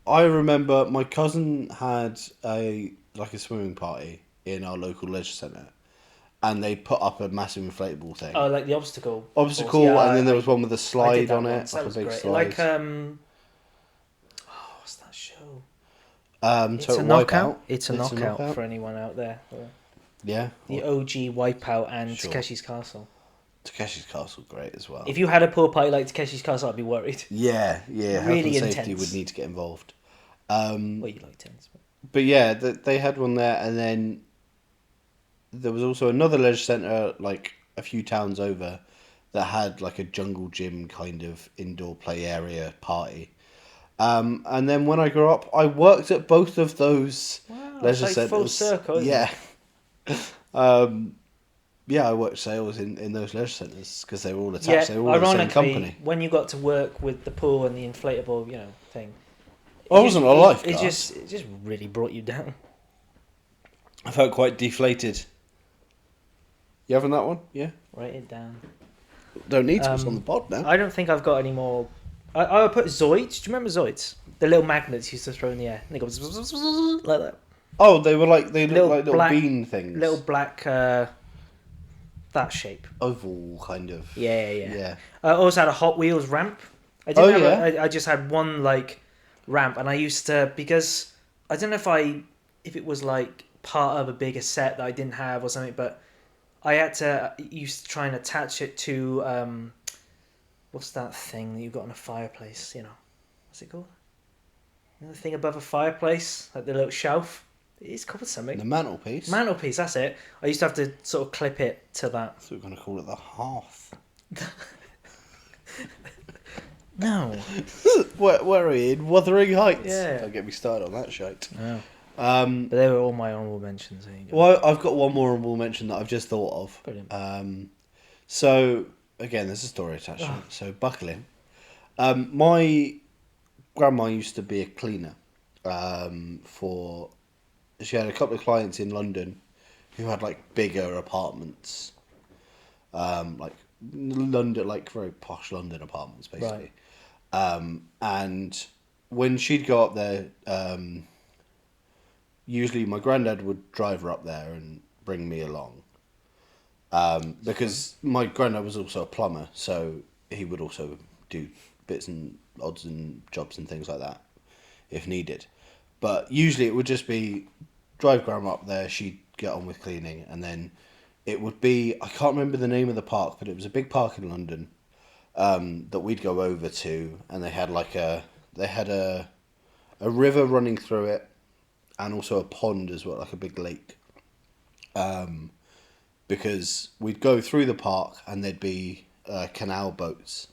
I remember my cousin had a swimming party in our local leisure centre. And they put up a massive inflatable thing. Oh, like the obstacle. Obstacle, yeah, and then there was one with a slide on it, like a big great. slide. Like what's that show? It's Total a knockout. Wipeout. It's a knockout for anyone out there. Yeah. The OG Wipeout and Takeshi's Castle. Takeshi's Castle, great as well. If you had a pool party like Takeshi's Castle, I'd be worried. Yeah. Really Health and safety intense. would need to get involved. Well, you like tennis. But yeah, they had one there, and then there was also another leisure centre, like a few towns over, that had like a jungle gym kind of indoor play area party. And then when I grew up, I worked at both of those leisure centres. Full circle, isn't yeah. Yeah, I worked sales in those leisure centres because they were all attached. They were all the same company. When you got to work with the pool and the inflatable, thing. I wasn't a lifeguard. It just really brought you down. I felt quite deflated. You having that one? Yeah. Write it down. Don't need to. It's on the pod now. I don't think I've got any more. I would put Zoids. Do you remember Zoids? The little magnets you used to throw in the air. And they go like that. Oh, they looked like little bean things. Little black. That shape. Oval kind of. Yeah. I also had a Hot Wheels ramp. I didn't I just had one ramp, and I used to, because I don't know if it was like part of a bigger set that I didn't have or something, but I used to try and attach it to what's that thing that you've got on a fireplace? What's it called? The thing above a fireplace, like the little shelf. It's called something. The mantelpiece. Mantelpiece, that's it. I used to have to sort of clip it to that. I thought we were going to call it the hearth. No. Where are we? In Wuthering Heights? Yeah. Don't get me started on that shite. No. But they were all my honourable mentions. There you go. Well, I've got one more honourable mention that I've just thought of. Brilliant. So, again, there's a story attached to it, so buckle in. My grandma used to be a cleaner she had a couple of clients in London who had like bigger apartments, like London, like very posh London apartments, basically. Right. And when she'd go up there, usually my granddad would drive her up there and bring me along. Because my granddad was also a plumber, so he would also do bits and odds and jobs and things like that if needed. But usually it would just be drive grandma up there, she'd get on with cleaning, and then it would be, I can't remember the name of the park, but it was a big park in London that we'd go over to, and they had a river running through it, and also a pond as well, like a big lake. Because we'd go through the park and there'd be canal boats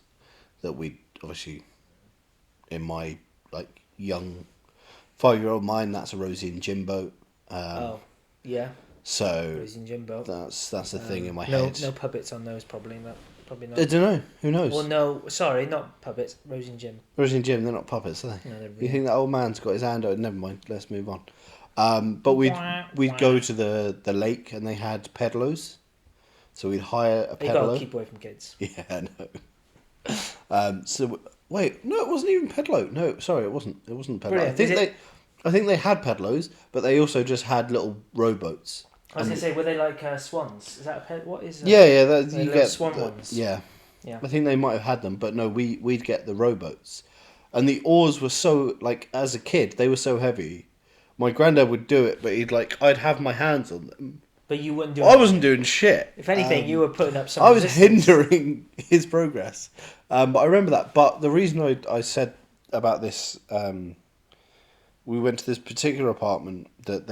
that we'd obviously, in my like young 5-year-old mind, that's a Rosie and Jim boat. Yeah. So Rosie and Jim boat. That's the thing in my head. No puppets on those, probably not. Probably not. I don't know. Who knows? Well, no, sorry, not puppets. Rosie and Jim. Rosie and Jim, they're not puppets, are they? No, they're real. You think that old man's got his hand out? Never mind. Let's move on. But we'd go to the lake and they had pedlos, so we'd hire a pedalo. You gotta keep away from kids. Yeah, I know. So wait, no, it wasn't even pedalo. No, sorry, it wasn't. It wasn't pedalo. Brilliant. I think they had pedlos, but they also just had little rowboats. I was gonna say, were they like swans? Is that a ped? What is? Yeah. You get swan ones. Yeah. I think they might have had them, but no, we'd get the rowboats, and the oars were so, like, as a kid they were so heavy. My granddad would do it, but I'd have my hands on them. But you wouldn't do. I wasn't doing shit. If anything, you were putting up some. I was hindering his progress. But I remember that. But the reason I said about this, we went to this particular apartment that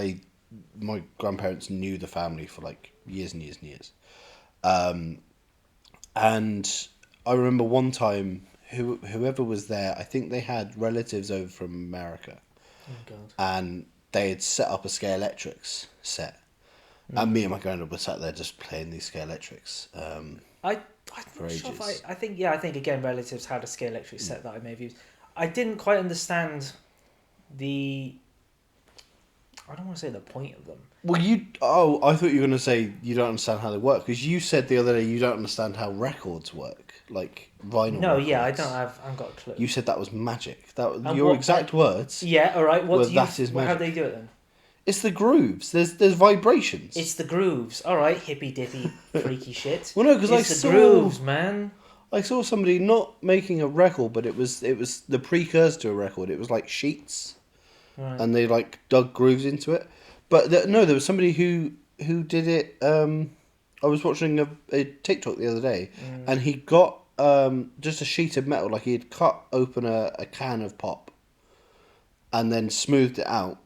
my grandparents knew the family for like years and years and years. And I remember one time, whoever was there, I think they had relatives over from America. Oh God. And they had set up a Scalextrics set. And me and my granddad were sat there just playing these Scalextrics. I'm not sure if I think again relatives had a Scalextric set that I may have used. I didn't quite understand I don't want to say the point of them. Well, I thought you were going to say you don't understand how they work, because you said the other day you don't understand how records work, like vinyl. No, records. yeah, I haven't got a clue. You said that was magic. Your exact words. Yeah, all right. What do you? That is magic. How do they do it then? It's the grooves. There's vibrations. It's the grooves. All right, hippy dippy, freaky shit. Well, no, because it's the grooves, man. I saw somebody not making a record, but it was the precursor to a record. It was like sheets, right. And they like dug grooves into it. But there was somebody who did it. I was watching a TikTok the other day, and he got just a sheet of metal, like he had cut open a can of pop, and then smoothed it out,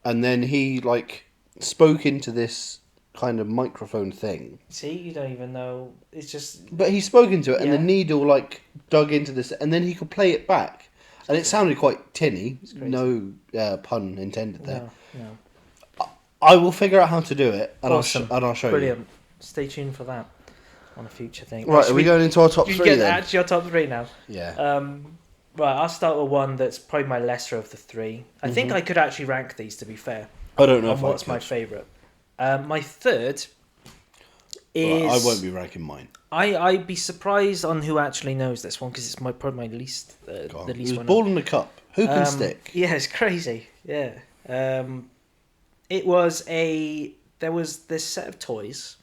and then he like spoke into this kind of microphone thing. See, you don't even know. It's just. But he spoke into it, and the needle like dug into this, and then he could play it back, and it sounded quite tinny. No pun intended there. No. I will figure out how to do it, and awesome. I'll show you. Brilliant. Stay tuned for that on a future thing. Right, are we going into our top three then? You get to your top three now. Yeah. Right, I'll start with one that's probably my lesser of the three. I think I could actually rank these, to be fair. I don't know what's my favourite. My third is... Well, I won't be ranking mine. I'd be surprised on who actually knows this one, because it's probably my least... the least one. It was Ball in the Cup. Who can stick? Yeah, it's crazy. Yeah. It was there was this set of toys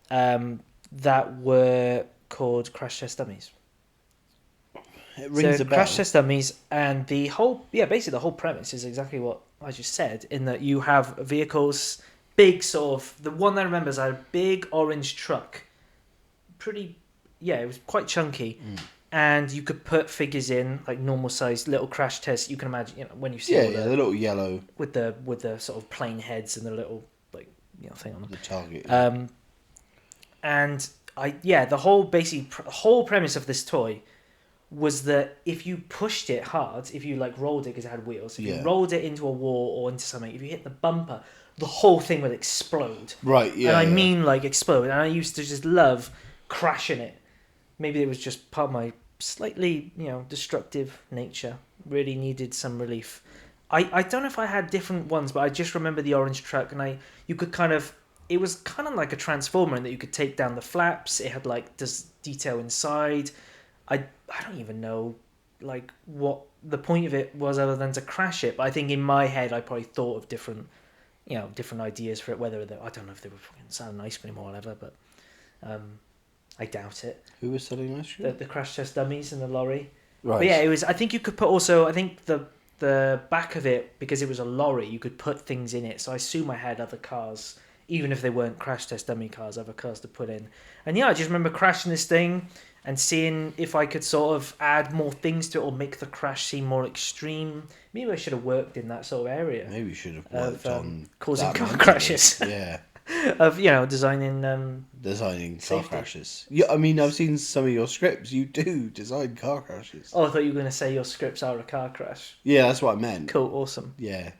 that were called Crash Test Dummies. It rings a bell. Crash Test Dummies, and basically the whole premise is exactly what I just said, in that you have vehicles, big sort of, the one I remember is a big orange truck. It was quite chunky. And you could put figures in, like normal sized little crash tests. You can imagine, when you see the little yellow with the sort of plain heads and the little thing on them. The target. And the whole premise of this toy was that if you pushed it hard, if you like rolled it because it had wheels, if you rolled it into a wall or into something, if you hit the bumper, the whole thing would explode. Right, yeah. And I mean like explode. And I used to just love crashing it. Maybe it was just part of my slightly, destructive nature. Really needed some relief. I don't know if I had different ones, but I just remember the orange truck, and you could it was kind of like a transformer in that you could take down the flaps. It had like this detail inside. I don't even know like what the point of it was other than to crash it. But I think in my head I probably thought of different ideas for it. Whether I don't know if they were fucking selling ice cream or whatever, but I doubt it. Who was selling ice cream? The crash test dummies in the lorry. Right. But yeah, it was. I think you could put also. I think the back of it, because it was a lorry, you could put things in it. So I assume I had other cars, even if they weren't crash test dummy cars, other cars to put in. And yeah, I just remember crashing this thing and seeing if I could sort of add more things to it or make the crash seem more extreme. Maybe I should have worked in that sort of area. Maybe you should have worked on causing car crashes. Yeah. Of designing car crashes. Yeah, I mean, I've seen some of your scripts. You do design car crashes. Oh, I thought you were going to say your scripts are a car crash. Yeah, that's what I meant. Cool, awesome. Yeah.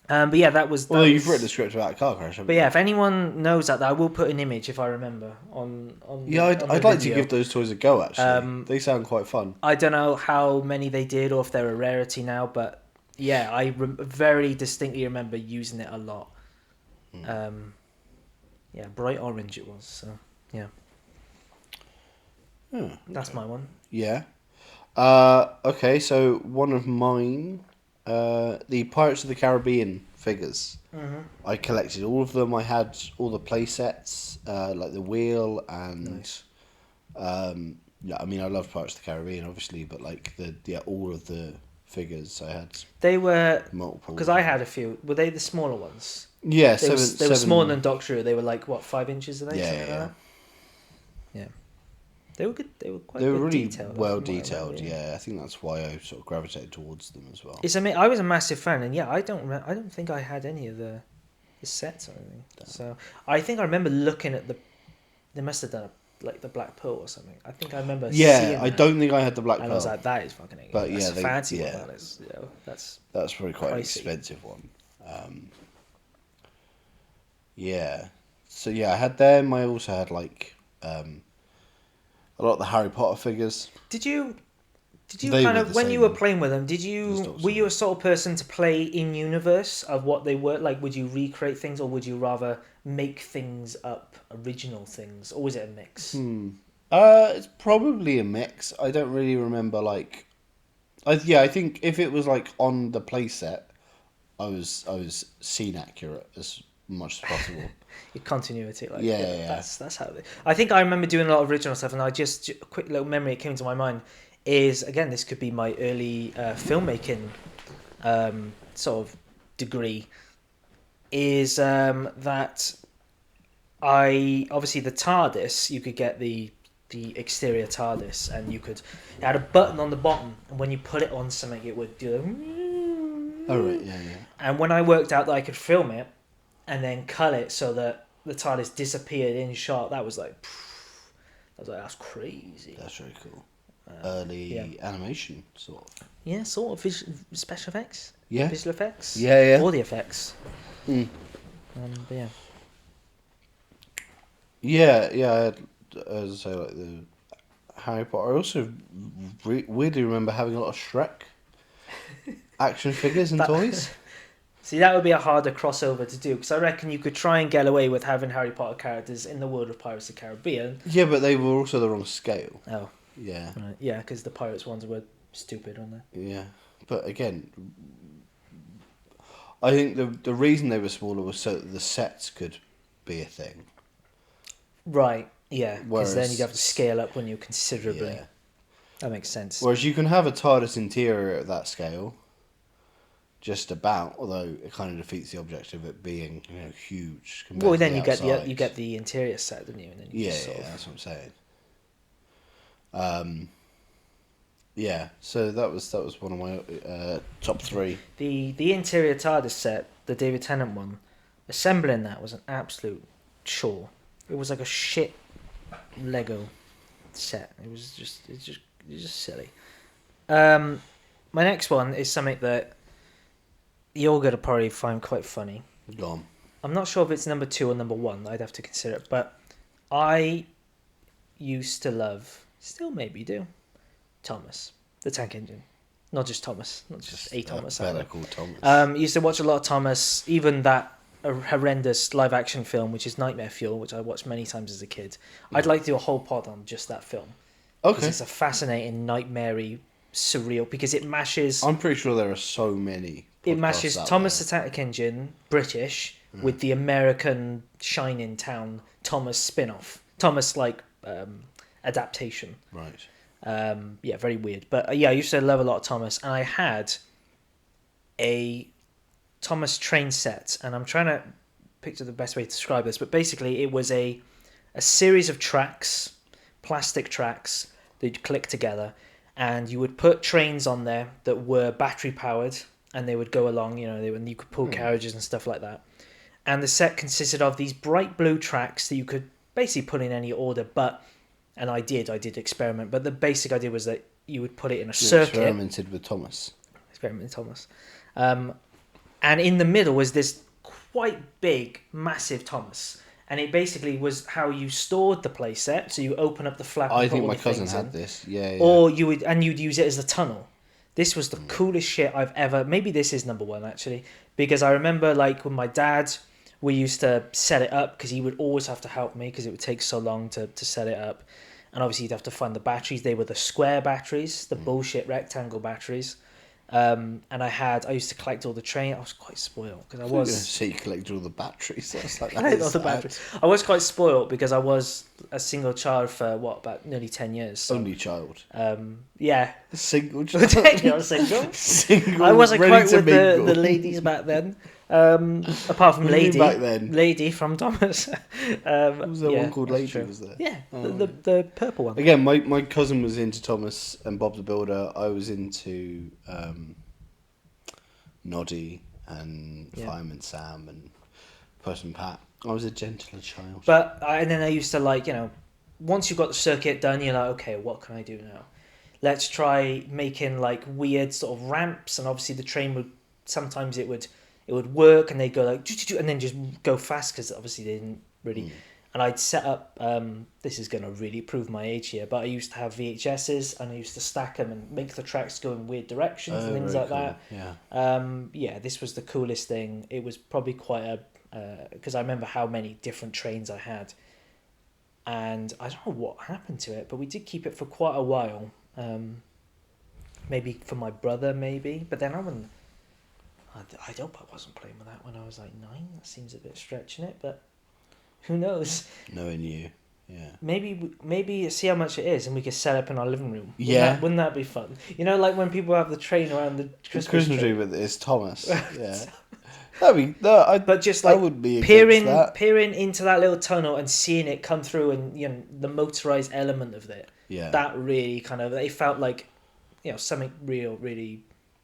But yeah, that was. Well, you've written a script about a car crash. But yeah, if anyone knows that, I will put an image if I remember on. Yeah, I'd like to give those toys a go. Actually, they sound quite fun. I don't know how many they did or if they're a rarity now, but yeah, I very distinctly remember using it a lot. Yeah, bright orange it was. So yeah, that's my one. Yeah. Okay, so one of mine. The Pirates of the Caribbean figures. Mm-hmm. I collected all of them. I had all the play sets, like the wheel and. Nice. Yeah, I mean, I love Pirates of the Caribbean, obviously, but like all of the figures I had. They were multiple. Because I had a few. Were they the smaller ones? Yeah, they were smaller than Doctor Who. They were like what, 5 inches? Are they? Yeah. They were good. They were quite. They were good really detailed, well detailed. Yeah, I think that's why I sort of gravitated towards them as well. I was a massive fan, and yeah, I don't think I had any of the sets or anything. So I think I remember looking at they must have done like the Black Pearl or something. I think I remember. Yeah, I don't think I had the Black Pearl. And I was like, that is fucking. But that's yeah, a fancy one. That is. That's probably quite pricey. an expensive one. Yeah. So yeah, I had them. I also had like a lot of the Harry Potter figures. Did you kind of, when you were playing with them, were you a sort of person to play in universe of what they were? Like, would you recreate things, or would you rather make things up, original things, or was it a mix? It's probably a mix. I don't really remember I think if it was like on the playset, I was scene accurate as much as possible. Your continuity, yeah. That's how. I think I remember doing a lot of original stuff, and a quick little memory that came to my mind is, again, this could be my early filmmaking sort of degree. Is that I obviously the TARDIS, you could get the exterior TARDIS, and it had a button on the bottom, and when you put it on something, it would do. Oh right, yeah. And when I worked out that I could film it and then cut it so that the TARDIS disappeared in shot, that was like, that's crazy. That's really cool. Early animation, sort of. Yeah, sort of special effects. Yeah. Visual effects. Yeah. Audio effects. But yeah. Yeah, I had, as I say, like the Harry Potter. I also weirdly remember having a lot of Shrek action figures and toys. See, that would be a harder crossover to do, because I reckon you could try and get away with having Harry Potter characters in the world of Pirates of the Caribbean. Yeah, but they were also the wrong scale. Oh. Yeah. Right. Yeah, because the Pirates ones were stupid, weren't they? Yeah. But again, I think the reason they were smaller was so that the sets could be a thing. Right, yeah, because then you'd have to scale up when you considerably. Yeah. That makes sense. Whereas you can have a TARDIS interior at that scale, just about, although it kind of defeats the objective of it being huge. Well, then you get the interior set, don't you? And then you that's what I'm saying. Yeah, so that was one of my top three. The interior TARDIS set, the David Tennant one, assembling that was an absolute chore. It was like a shit Lego set. It's just silly. My next one is something that you're gonna probably find quite funny. Go on. I'm not sure if it's number 2 or number 1. I'd have to consider it. But I used to love, still maybe do, Thomas, the Tank Engine. Not just Thomas, not just a Thomas. Better called Thomas. Used to watch a lot of Thomas, even that horrendous live action film, which is Nightmare Fuel, which I watched many times as a kid. I'd like to do a whole pod on just that film. Okay. Because it's a fascinating, nightmare-y, surreal, because it mashes... I'm pretty sure there are so many. It mashes Thomas the Tank Engine, British, with the American Shining Town Thomas spin-off. Thomas, adaptation. Right. Yeah, very weird. But I used to love a lot of Thomas, and I had a Thomas train set, and I'm trying to picture the best way to describe this, but basically it was a series of tracks, plastic tracks, that you'd click together, and you would put trains on there that were battery powered, and they would go along, and you could pull carriages and stuff like that. And the set consisted of these bright blue tracks that you could basically put in any order, and I did experiment, but the basic idea was that you would put it in a circuit. Experimented with Thomas. And in the middle was this quite big, massive Thomas. And it basically was how you stored the playset. So you open up the flap. I think my cousin had this. Yeah. Or you'd use it as a tunnel. This was the coolest shit I've ever. Maybe this is number 1 actually, because I remember with my dad, we used to set it up because he would always have to help me because it would take so long to set it up. And obviously you'd have to find the batteries. They were the square batteries, the bullshit rectangle batteries. And I used to collect all the train. I was quite spoiled because I was. So you collected all the batteries. That's like all the batteries. I was quite spoiled because I was a single child for about nearly 10 years. So, only child. Yeah. A single child. Technically, I was single. Single. I wasn't quite with the ladies back then. Apart from back then? Lady from Thomas. Was there one called Lady? True. Was there? Yeah, the purple one. Again, my cousin was into Thomas and Bob the Builder. I was into Noddy and Fireman Sam and Postman Pat. I was a gentler child. And then I used to once you got the circuit done, you're like, okay, what can I do now? Let's try making weird sort of ramps, and obviously the train would sometimes it would work and they'd go and then just go fast because obviously they didn't really. And I'd set up. This is going to really prove my age here, but I used to have VHSs and I used to stack them and make the tracks go in weird directions and things like that. Yeah. This was the coolest thing. It was probably quite because I remember how many different trains I had, and I don't know what happened to it, but we did keep it for quite a while. Maybe for my brother, but then I wouldn't. I hope I wasn't playing with that when I was 9. That seems a bit stretching it, but who knows? Knowing you, yeah. Maybe see how much it is, and we could set up in our living room. Wouldn't that be fun? When people have the train around the Christmas tree. With it's Thomas. Yeah. But just I would be peering into that little tunnel and seeing it come through, and the motorized element of it. Yeah. That really it felt like, something real, really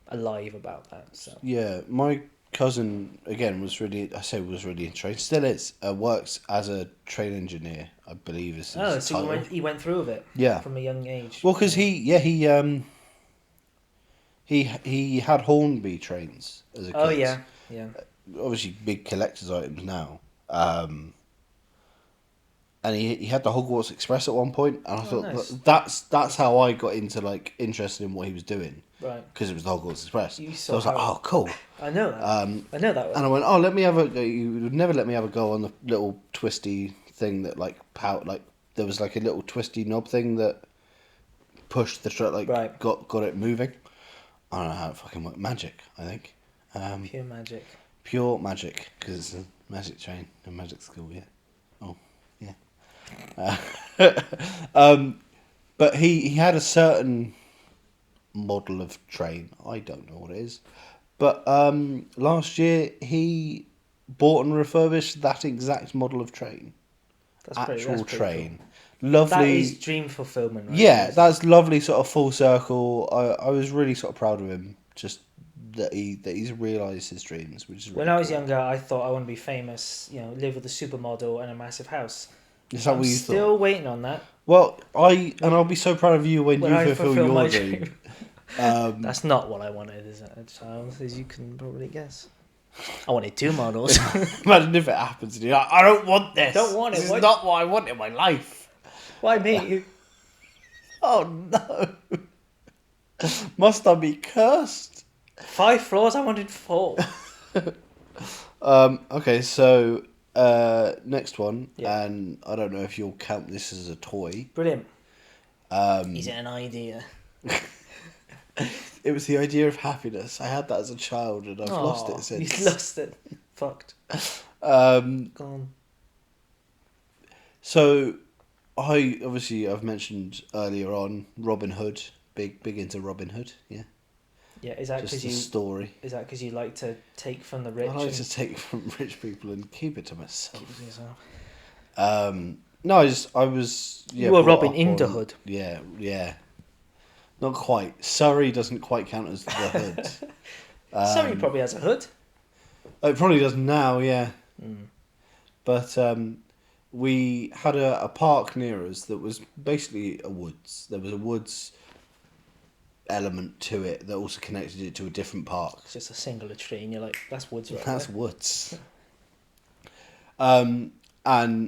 alive about that. So yeah, my cousin again was really into trains. Still is. Works as a train engineer, I believe is his title. He went through with it. Yeah. From a young age. Well, because he had Hornby trains as a kid. Oh yeah. Obviously, big collector's items now. And he had the Hogwarts Express at one point, and I thought nice. that's how I got into interested in what he was doing. Right. Because it was the Hogwarts Express. So I was like, oh, cool. I know that. I know that one. And I went, oh, let me have a. You would never let me have a go on the little twisty thing that there was a little twisty knob thing that pushed the truck right. got it moving. I don't know how it fucking worked. Magic, I think. Pure magic. Pure magic, because it's a magic train, a magic school. Yeah. Oh, yeah. But he had a certain model of train. I don't know what it is, but last year he bought and refurbished that exact model of train. That's pretty train. Cool. Lovely. That is dream fulfillment. Right? Yeah, that's lovely. Sort of full circle. I was really sort of proud of him. Just that he's realised his dreams, which is really when I was cool. younger, I thought I want to be famous. Live with a supermodel and a massive house. Is that what you thought? Still waiting on that. Well, I'll be so proud of you when you fulfill your dream. That's not what I wanted as a child, as you can probably guess. I wanted 2 models. Imagine if it happens and you're like, I don't want this. Don't want it. This is not what I want in my life. Why me? Oh no. Must I be cursed? 5 floors, I wanted 4. Okay, so next one, Yeah. and I don't know if you'll count this as a toy. Brilliant. Is it an idea? It was the idea of happiness. I had that as a child, and I've lost it since. You lost it. Fucked. Gone. So, I've mentioned earlier on Robin Hood. Big into Robin Hood. Yeah. Yeah. Is that just because a story? Is that because you like to take from the rich? I like to take from rich people and keep it to myself. Keep it to yourself. No, I was. Yeah, you were Robin into Hood. Yeah. Not quite. Surrey doesn't quite count as the hood. Surrey probably has a hood. It probably does now, yeah. Mm. But we had a park near us that was basically a woods. There was a woods element to it that also connected it to a different park. It's just a singular tree, and you're like, that's woods right That's there. woods. And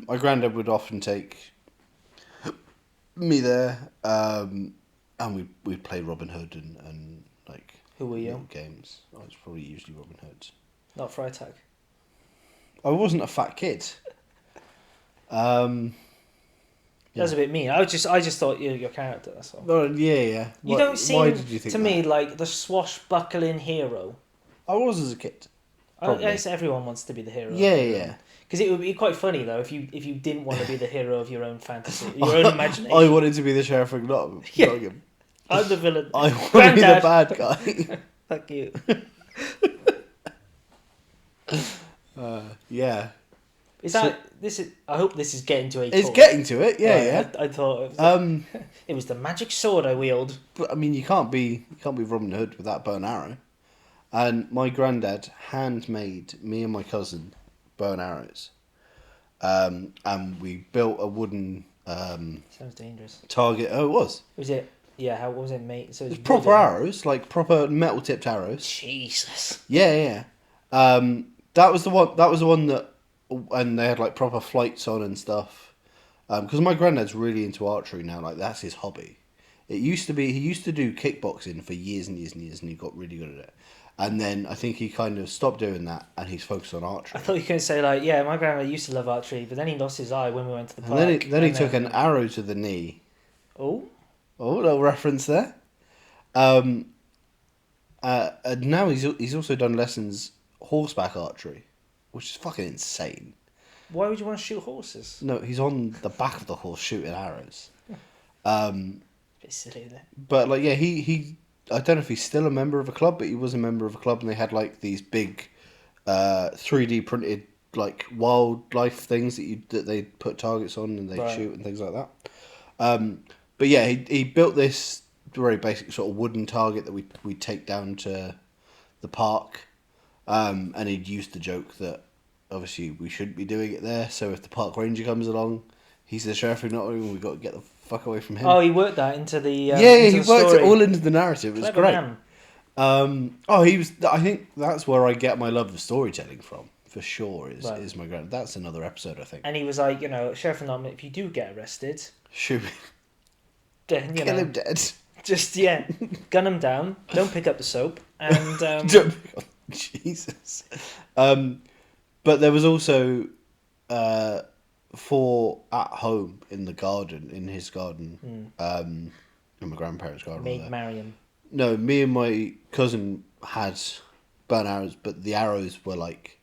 my granddad would often take me there, and we'd play Robin Hood and like Who were you? little games. I was probably usually Robin Hood. Not Freitag. I wasn't a fat kid. That was a bit mean. I just thought you were your character. That's all. Yeah. You don't seem why did you think to me like the swashbuckling hero. I was as a kid. Probably. I guess everyone wants to be the hero. Yeah. Because it would be quite funny though if you didn't want to be the hero of your own fantasy, your own imagination. I wanted to be the sheriff of Nottingham. I'm the villain. I want to be the bad guy. Fuck you. Yeah. I hope this is getting to a. It's toy. getting to it. Yeah. I thought it was, it was the magic sword I wield. But I mean, you can't be Robin Hood without bow and arrow. And my granddad handmade me and my cousin bow and arrows. And we built a wooden Sounds dangerous. target. Oh, it was. Was it? Yeah. How was it made? So It was proper arrows, like proper metal tipped arrows. Jesus. Yeah. That was the one that, and they had like proper flights on and stuff. Because my granddad's really into archery now. Like that's his hobby. It used to be he used to do kickboxing for years and years and years, and he got really good at it. And then I think he kind of stopped doing that, and he's focused on archery. I thought you were going to say like, yeah, my grandma used to love archery, but then he lost his eye when we went to the park. And then he took an arrow to the knee. Oh, little reference there. And now he's also done lessons horseback archery, which is fucking insane. why would you want to shoot horses? No, he's on the back of the horse shooting arrows. Bit silly there. But like, yeah, he I don't know if he's still a member of a club, but he was a member of a club, and they had like these big 3D printed like wildlife things that they put targets on and they shoot and things like that. But yeah, he built this very basic sort of wooden target that we take down to the park, and he'd used the joke that obviously we shouldn't be doing it there. So if the park ranger comes along, he's the sheriff of Nottingham. We've got to get the fuck away from him. Oh, he worked that into the he into the worked story. it all into the narrative. It was Clever great. man. He was. I think that's where I get my love of storytelling from. For sure, is my grand. That's another episode, I think. And he was like, Sheriff of Nottingham, if you do get arrested, Shoot me. then Kill him dead. just gun him down. Don't pick up the soap, and Jesus. But there was also for at home in the garden, in his garden, in my grandparents' garden. Maid Marian. No, me and my cousin had bow and arrows, but the arrows were like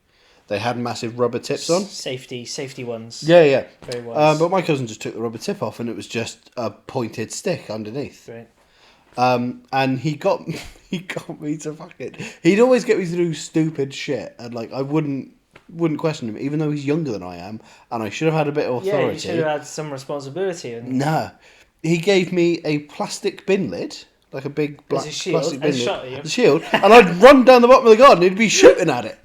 they had massive rubber tips on. Safety ones. Yeah. Very wise. But my cousin just took the rubber tip off, and it was just a pointed stick underneath. Great. And he got me to fucking. He'd always get me to do stupid shit, and like I wouldn't question him, even though he's younger than I am, and I should have had a bit of authority. Yeah, you should have had some responsibility. And No, he gave me a plastic bin lid, like a big black as a shield, plastic bin and lid, shot at you. a shield, and I'd run down the bottom of the garden. He'd be shooting at it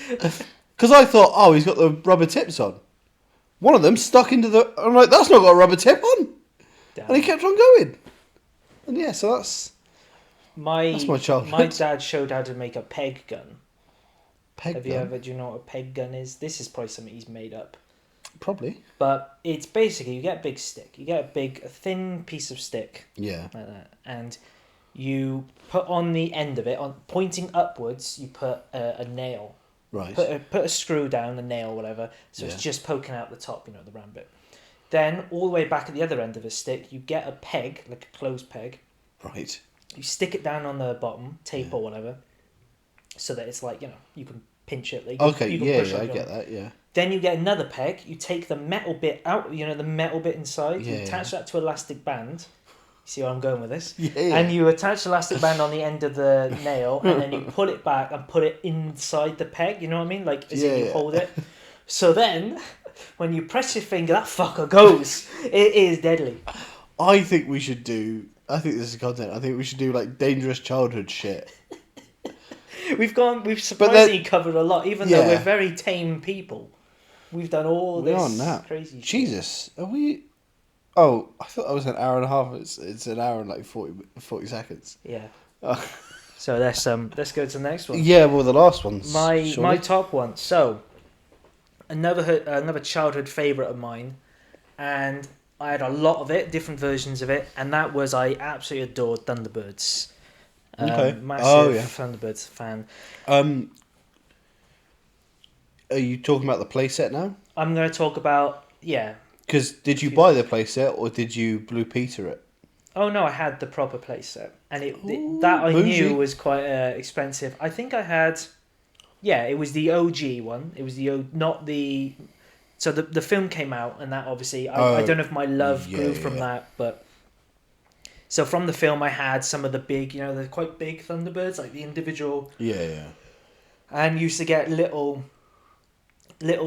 because I thought, oh, he's got the rubber tips on. One of them stuck into the... I'm like, that's not got a rubber tip on. Damn. And he kept on going. And yeah, so that's my childhood. My dad showed how to make a peg gun. Peg Have gun? you ever... Do you know what a peg gun is? This is probably something he's made up. Probably. But it's basically, you get a big stick. You get a thin piece of stick. Yeah. Like that. And you put on the end of it, pointing upwards, you put a nail. Right. Put a screw down, a nail, whatever. So it's just poking out the top, the round bit. Then, all the way back at the other end of a stick, you get a peg, like a closed peg. Right. You stick it down on the bottom, tape or whatever, so that it's like, you can pinch it. Like I get that, yeah. Then you get another peg, you take the metal bit out, the metal bit inside, you attach that to elastic band. You see where I'm going with this? Yeah. And you attach the elastic band on the end of the nail, and then you pull it back and put it inside the peg, you know what I mean? Like, as if you hold it. So then, when you press your finger, that fucker goes. It is deadly. I think this is content. I think we should do like dangerous childhood shit. We've surprisingly covered a lot, even though we're very tame people. We've done all this crazy shit. Jesus, are we? Oh, I thought that was an hour and a half. It's an hour and like 40 seconds. Yeah. Oh. So let's go to the next one. Yeah, well, the last one's my top one. So another childhood favourite of mine, and I had a lot of it, different versions of it, and that was I absolutely adored Thunderbirds. Okay. Massive Thunderbirds fan. Are you talking about the playset now? I'm going to talk about Because did you buy the playset or did you Blue Peter it? Oh no, I had the proper playset, and Ooh, that I bougie. knew was quite expensive. I think I had, it was the OG one. It was not the. So the film came out, and that obviously I don't know if my love grew from that, but. So from the film, I had some of the big, they're quite big Thunderbirds, like the individual. Yeah. And used to get little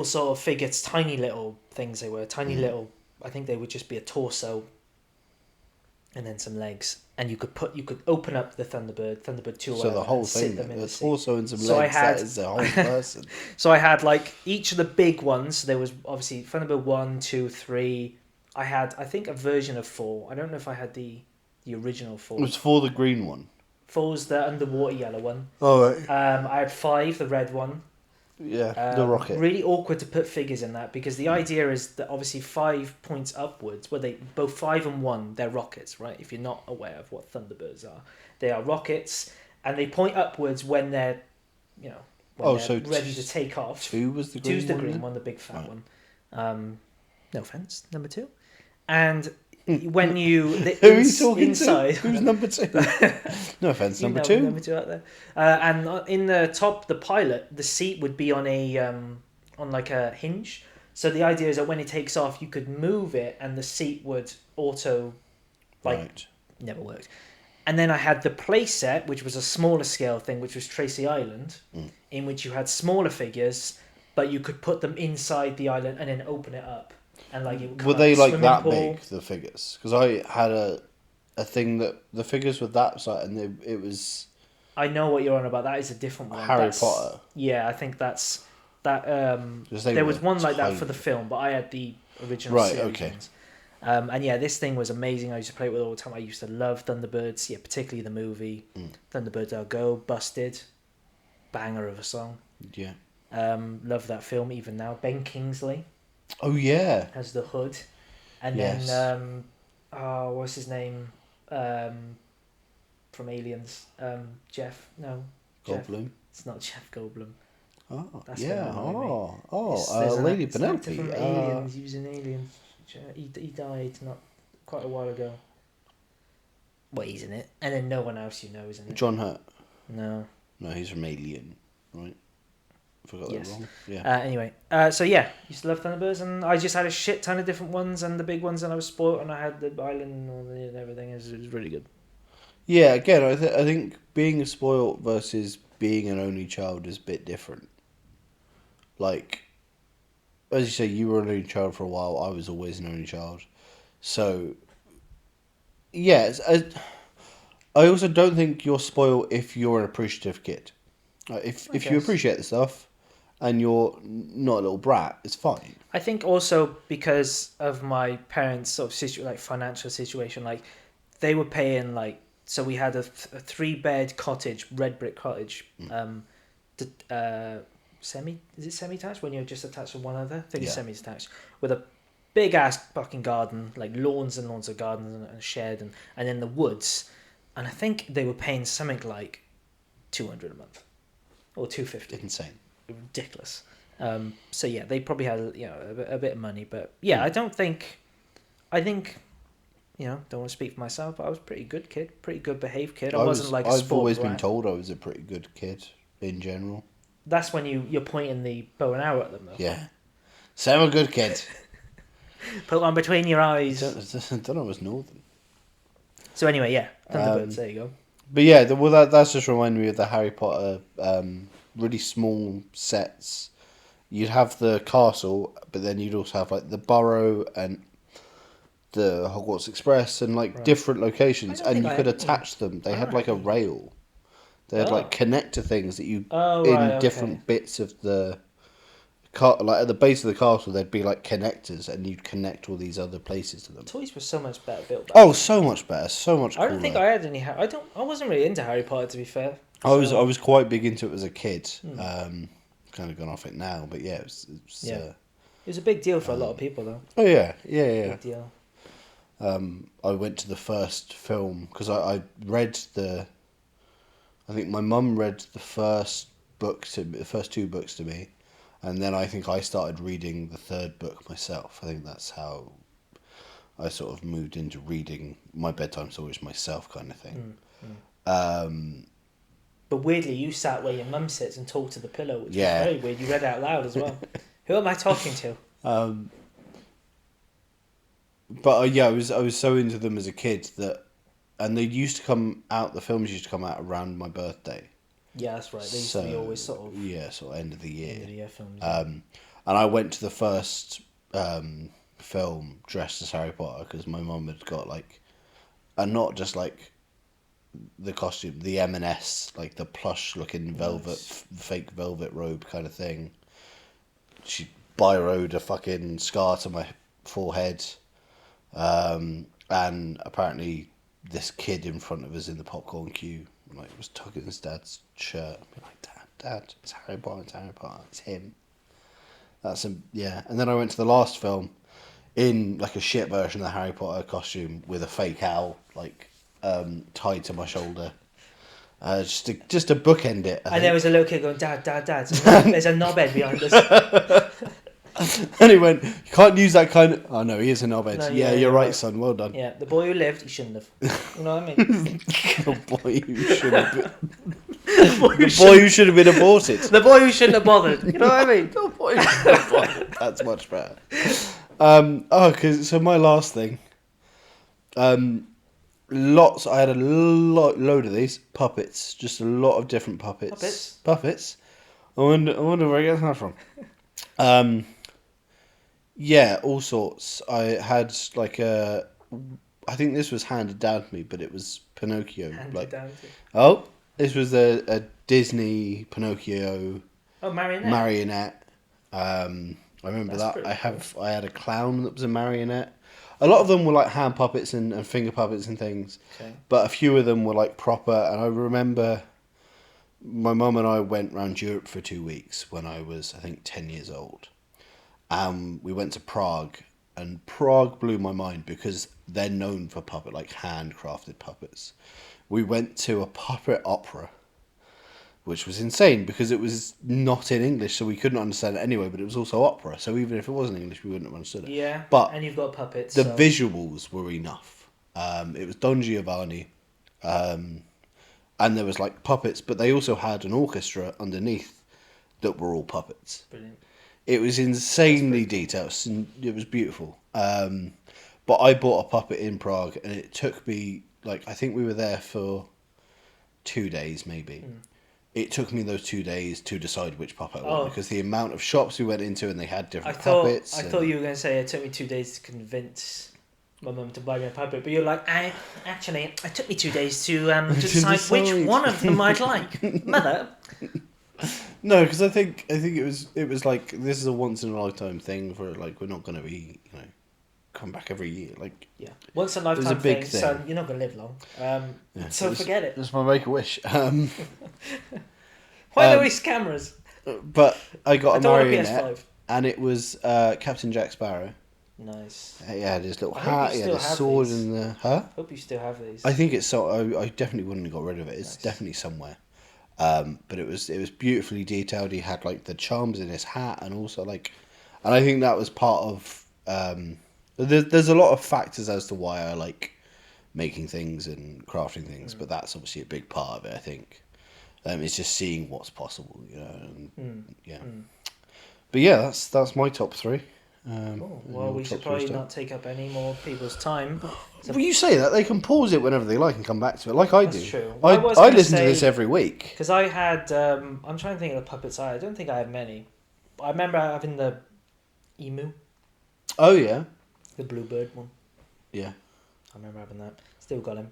sort of figures, tiny little things they were, little. I think they would just be a torso. And then some legs, and you could open up the Thunderbird 2 or so the whole thing, the torso and some legs, that is the whole person. So I had like each of the big ones. There was obviously Thunderbird 1, 2, 3. I had, I think, a version of 4. I don't know if I had the original 4. It was 4 the green one. 4's the underwater yellow one. Oh right. I had 5 the red one. Yeah, the rocket. Really awkward to put figures in that because the idea is that obviously 5 points upwards, where they both 5 and 1, they're rockets, right? If you're not aware of what Thunderbirds are, they are rockets, and they point upwards when they're, ready to take off. 2 was the green one. 2's the green one, the big fat one. No offense, number 2, and. When you who are you talking inside, to? Who's number 2? No offense, number 2. Number 2 out there. And in the top, the pilot, the seat would be on on like a hinge. So the idea is that when it takes off, you could move it, and the seat would never worked. And then I had the playset, which was a smaller scale thing, which was Tracy Island, in which you had smaller figures, but you could put them inside the island and then open it up. And like it would come were they like that pool. big, the figures? Because I had a thing that the figures were that size, and it was. I know what you're on about. That is a different one. Harry Potter. Yeah, I think that's that. There was one like that for the film, but I had the original series ones. And this thing was amazing. I used to play it with all the time. I used to love Thunderbirds. Yeah, particularly the movie Thunderbirds Are Go, Busted, banger of a song. Yeah. Love that film even now. Ben Kingsley. Oh yeah. Has the hood, and then what's his name? From Aliens. Jeff. No. Goldblum. Jeff. It's not Jeff Goldblum. Oh That's yeah. Lady Lady Penelope. Penelope. From Aliens. He was in Aliens. He died not quite a while ago. Well, he's in it, and then no one else you know is in it. John Hurt. No. No, he's from Alien, right? Forgot that wrong. Yeah. Anyway, used to love Thunderbirds, and I just had a shit ton of different ones, and the big ones, and I was spoiled, and I had the island and everything. It was really good. Yeah, again, I think being spoiled versus being an only child is a bit different. Like, as you say, you were an only child for a while. I was always an only child, so yes. I also don't think you're spoiled if you're an appreciative kid. If you appreciate the stuff. and you're not a little brat, it's fine. I think also because of my parents' sort of financial situation, like they were paying like, so we had a 3-bed cottage, red brick cottage, is it semi-detached when you're just attached to one other? I think it's semi-detached with a big ass fucking garden, like lawns and lawns of gardens and a shed and in the woods, and I think they were paying something like $200 a month or $250. Insane. Ridiculous. So yeah, they probably had a bit of money, but yeah, I think don't want to speak for myself, but I was a pretty good kid, pretty good behaved kid. I've always been told I was a pretty good kid in general. That's when you're pointing the bow and arrow at them, though. Yeah. So I'm a good kid. Put one between your eyes. I don't know, it was Northern. So anyway, yeah, Thunderbirds, there you go. But yeah, that's just reminded me of the Harry Potter really small sets. You'd have the castle, but then you'd also have like the Burrow and the Hogwarts Express and like different locations, and you could attach them. They had like a rail. They had like connector things that you different bits of the like at the base of the castle. There'd be like connectors, and you'd connect all these other places to them. Toys were so much better built. So much better, so much cooler. I don't think I had any. I wasn't really into Harry Potter, to be fair. I was quite big into it as a kid. Kind of gone off it now, but yeah, it was a big deal for a lot of people, though. Oh yeah. Big deal. I went to the first film because I read I think my mum read the first two books to me, and then I think I started reading the third book myself. I think that's how I sort of moved into reading my bedtime stories myself, kind of thing. But weirdly, you sat where your mum sits and talked to the pillow, which was very weird. You read it out loud as well. Who am I talking to? But I was so into them as a kid and they used to come out. The films used to come out around my birthday. Yeah, that's right. They used to be always sort of end of the year. End of the year films. And I went to the first film dressed as Harry Potter because my mum had got like, and not just like the costume, the M&S, like the plush looking fake velvet robe kind of thing. She borrowed a fucking scar to my forehead, and apparently this kid in front of us in the popcorn queue like was tugging his dad's shirt. I'd be like, Dad, it's Harry Potter, it's him. That's him, yeah. And then I went to the last film in like a shit version of the Harry Potter costume with a fake owl like tied to my shoulder, just to bookend it. There was a little kid going, Dad, there's a knobhead behind us. And he went, you can't use that kind of... Oh no, he is a knobhead. No, you're right, son, well done. Yeah, the boy who lived, he shouldn't have. You know what I mean? The boy who should have been... The boy who should have been aborted. The boy who shouldn't have bothered. You know what I mean? The boy who shouldn't have bothered. That's much better. So my last thing... I had a load of these puppets, just a lot of different puppets. Puppets. I wonder where I get that from. Yeah, all sorts. I had like I think this was handed down to me, but it was Pinocchio. This was a Disney Pinocchio. Oh, marionette. I remember that. I had a clown that was a marionette. A lot of them were like hand puppets and finger puppets and things, but a few of them were like proper. And I remember my mum and I went around Europe for 2 weeks when I was, I think, 10 years old. We went to Prague, and Prague blew my mind because they're known for handcrafted puppets. We went to a puppet opera, which was insane because it was not in English, so we couldn't understand it anyway, but it was also opera, so even if it wasn't English, we wouldn't have understood it. Yeah, and you've got puppets. The visuals were enough. It was Don Giovanni, and there was like puppets, but they also had an orchestra underneath that were all puppets. Brilliant. It was insanely detailed, and it was beautiful. But I bought a puppet in Prague, and it took me, I think we were there for 2 days, maybe. It took me those 2 days to decide which puppet I wanted, because the amount of shops we went into, and they had different puppets. I thought you were going to say it took me 2 days to convince my mum to buy me a puppet, but you're like, it took me 2 days to decide which one of them I'd like. Mother, No, because I think it was like this is a once in a lifetime thing for like we're not going to be come back every year like Yeah, once in a it was a lifetime big thing, thing. son. You're not gonna live long. Yeah, So forget it. It was my make a wish. Why are there always cameras? But I got I a don't want a marionette, PS5. and it was Captain Jack Sparrow. Nice. He had his little I hope you hat. He had still his have sword these. and the Hope you still have these. I think it's so. I definitely wouldn't have got rid of it. It's Nice. definitely somewhere. But it was beautifully detailed. He had like the charms in his hat, and also like, and I think that was part of. There's a lot of factors as to why I like making things and crafting things, but that's obviously a big part of it. I think it's just seeing what's possible, and, yeah. But yeah, that's my top three. Cool. Well, we should probably not take up any more people's time. So Well, you say that they can pause it whenever they like and come back to it, like I do. that's true. I listen to this every week because I had. I'm trying to think of the puppets. I don't think I had many. I remember having the emu, Oh yeah, the bluebird one. yeah. I remember having that. Still got him.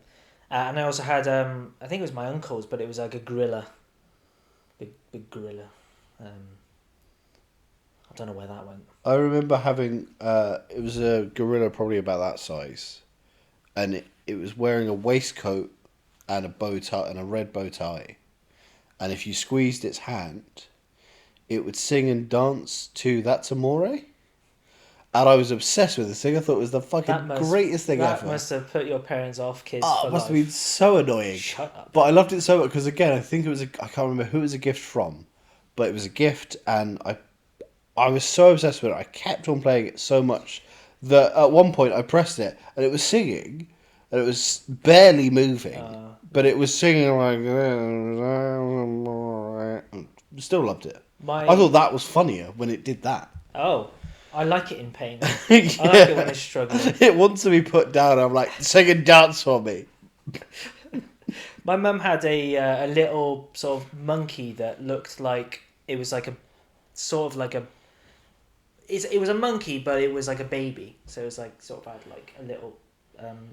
And I also had. I think it was my uncle's, but it was like a gorilla. Big gorilla. I don't know where that went. I remember having it was a gorilla probably about that size, and it was wearing a waistcoat and a bow tie and a red bow tie, and if you squeezed its hand, it would sing and dance to "That's Amore," and I was obsessed with this thing. I thought it was the fucking greatest thing ever. That must have put your parents off, kids. Oh, it must have been so annoying. Shut up. But I loved it so much because again, I think it was I can't remember who it was a gift from, but it was a gift, and I was so obsessed with it. I kept on playing it so much that at one point I pressed it and it was singing and it was barely moving, but it was singing like. Still loved it. I thought that was funnier when it did that. Oh, I like it in pain. Yeah. I like it when it's struggling. It wants to be put down. I'm like, sing and dance for me. My mum had a little sort of monkey that looked like it was like a sort of like a. It was a monkey, but it was like a baby. So it was like sort of had like a little.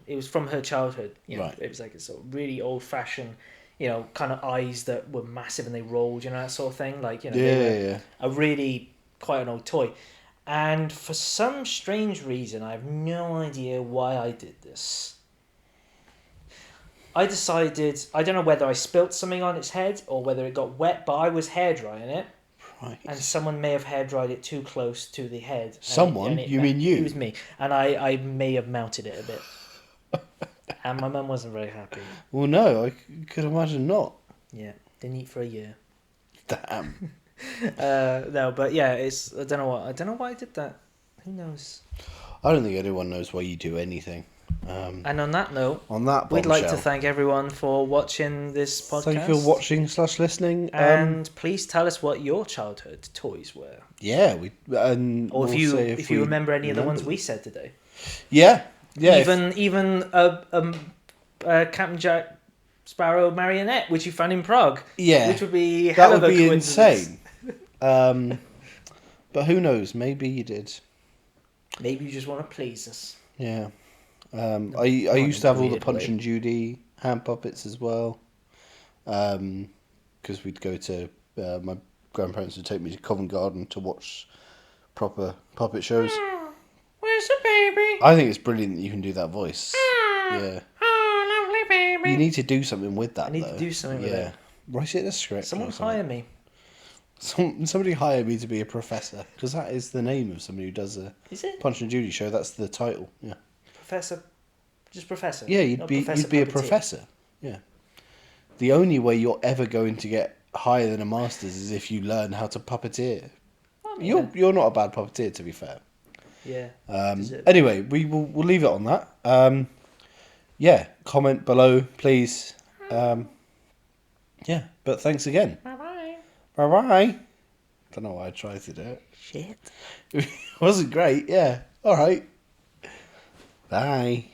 It was from her childhood. Right. It was like a sort of really old fashioned, kind of eyes that were massive and they rolled, that sort of thing. Like they were a really quite an old toy. And for some strange reason, I have no idea why I did this. I decided, I don't know whether I spilt something on its head or whether it got wet, but I was hairdrying it. Right. And someone may have hairdried it too close to the head. Someone? You mean you? It was me. And I may have melted it a bit. And my mum wasn't very happy. Well, no, I could imagine not. Yeah, didn't eat for a year. Damn. No, but yeah, I don't know why I did that. Who knows? I don't think anyone knows why you do anything. And on that note, we'd like to thank everyone for watching this podcast. Thank you for watching / listening. And please tell us what your childhood toys were. Yeah, or if you remember any of the ones we said today. Yeah, yeah. Even Captain Jack Sparrow marionette, which you found in Prague. Yeah, which would be hell of a coincidence. Insane. But who knows? Maybe you did. Maybe you just want to please us. Yeah. I used to have all the Punch and Judy hand puppets as well. Because we'd go to my grandparents would take me to Covent Garden to watch proper puppet shows. Where's the baby? I think it's brilliant that you can do that voice. Yeah. Oh, lovely baby. You need to do something with that. I need to do something with it. Write it in a script. Someone hire me. Somebody hire me to be a professor, because that is the name of somebody who does a Punch and Judy show. That's the title. Yeah. Professor. Just professor. Yeah, you'd be a professor. Yeah. The only way you're ever going to get higher than a master's is if you learn how to puppeteer. You're not a bad puppeteer, to be fair. Yeah. Anyway, we'll leave it on that. Yeah, comment below, please. Yeah, but thanks again. Bye-bye. Bye-bye. Don't know why I tried to do it. Shit. It wasn't great, yeah. All right. Bye.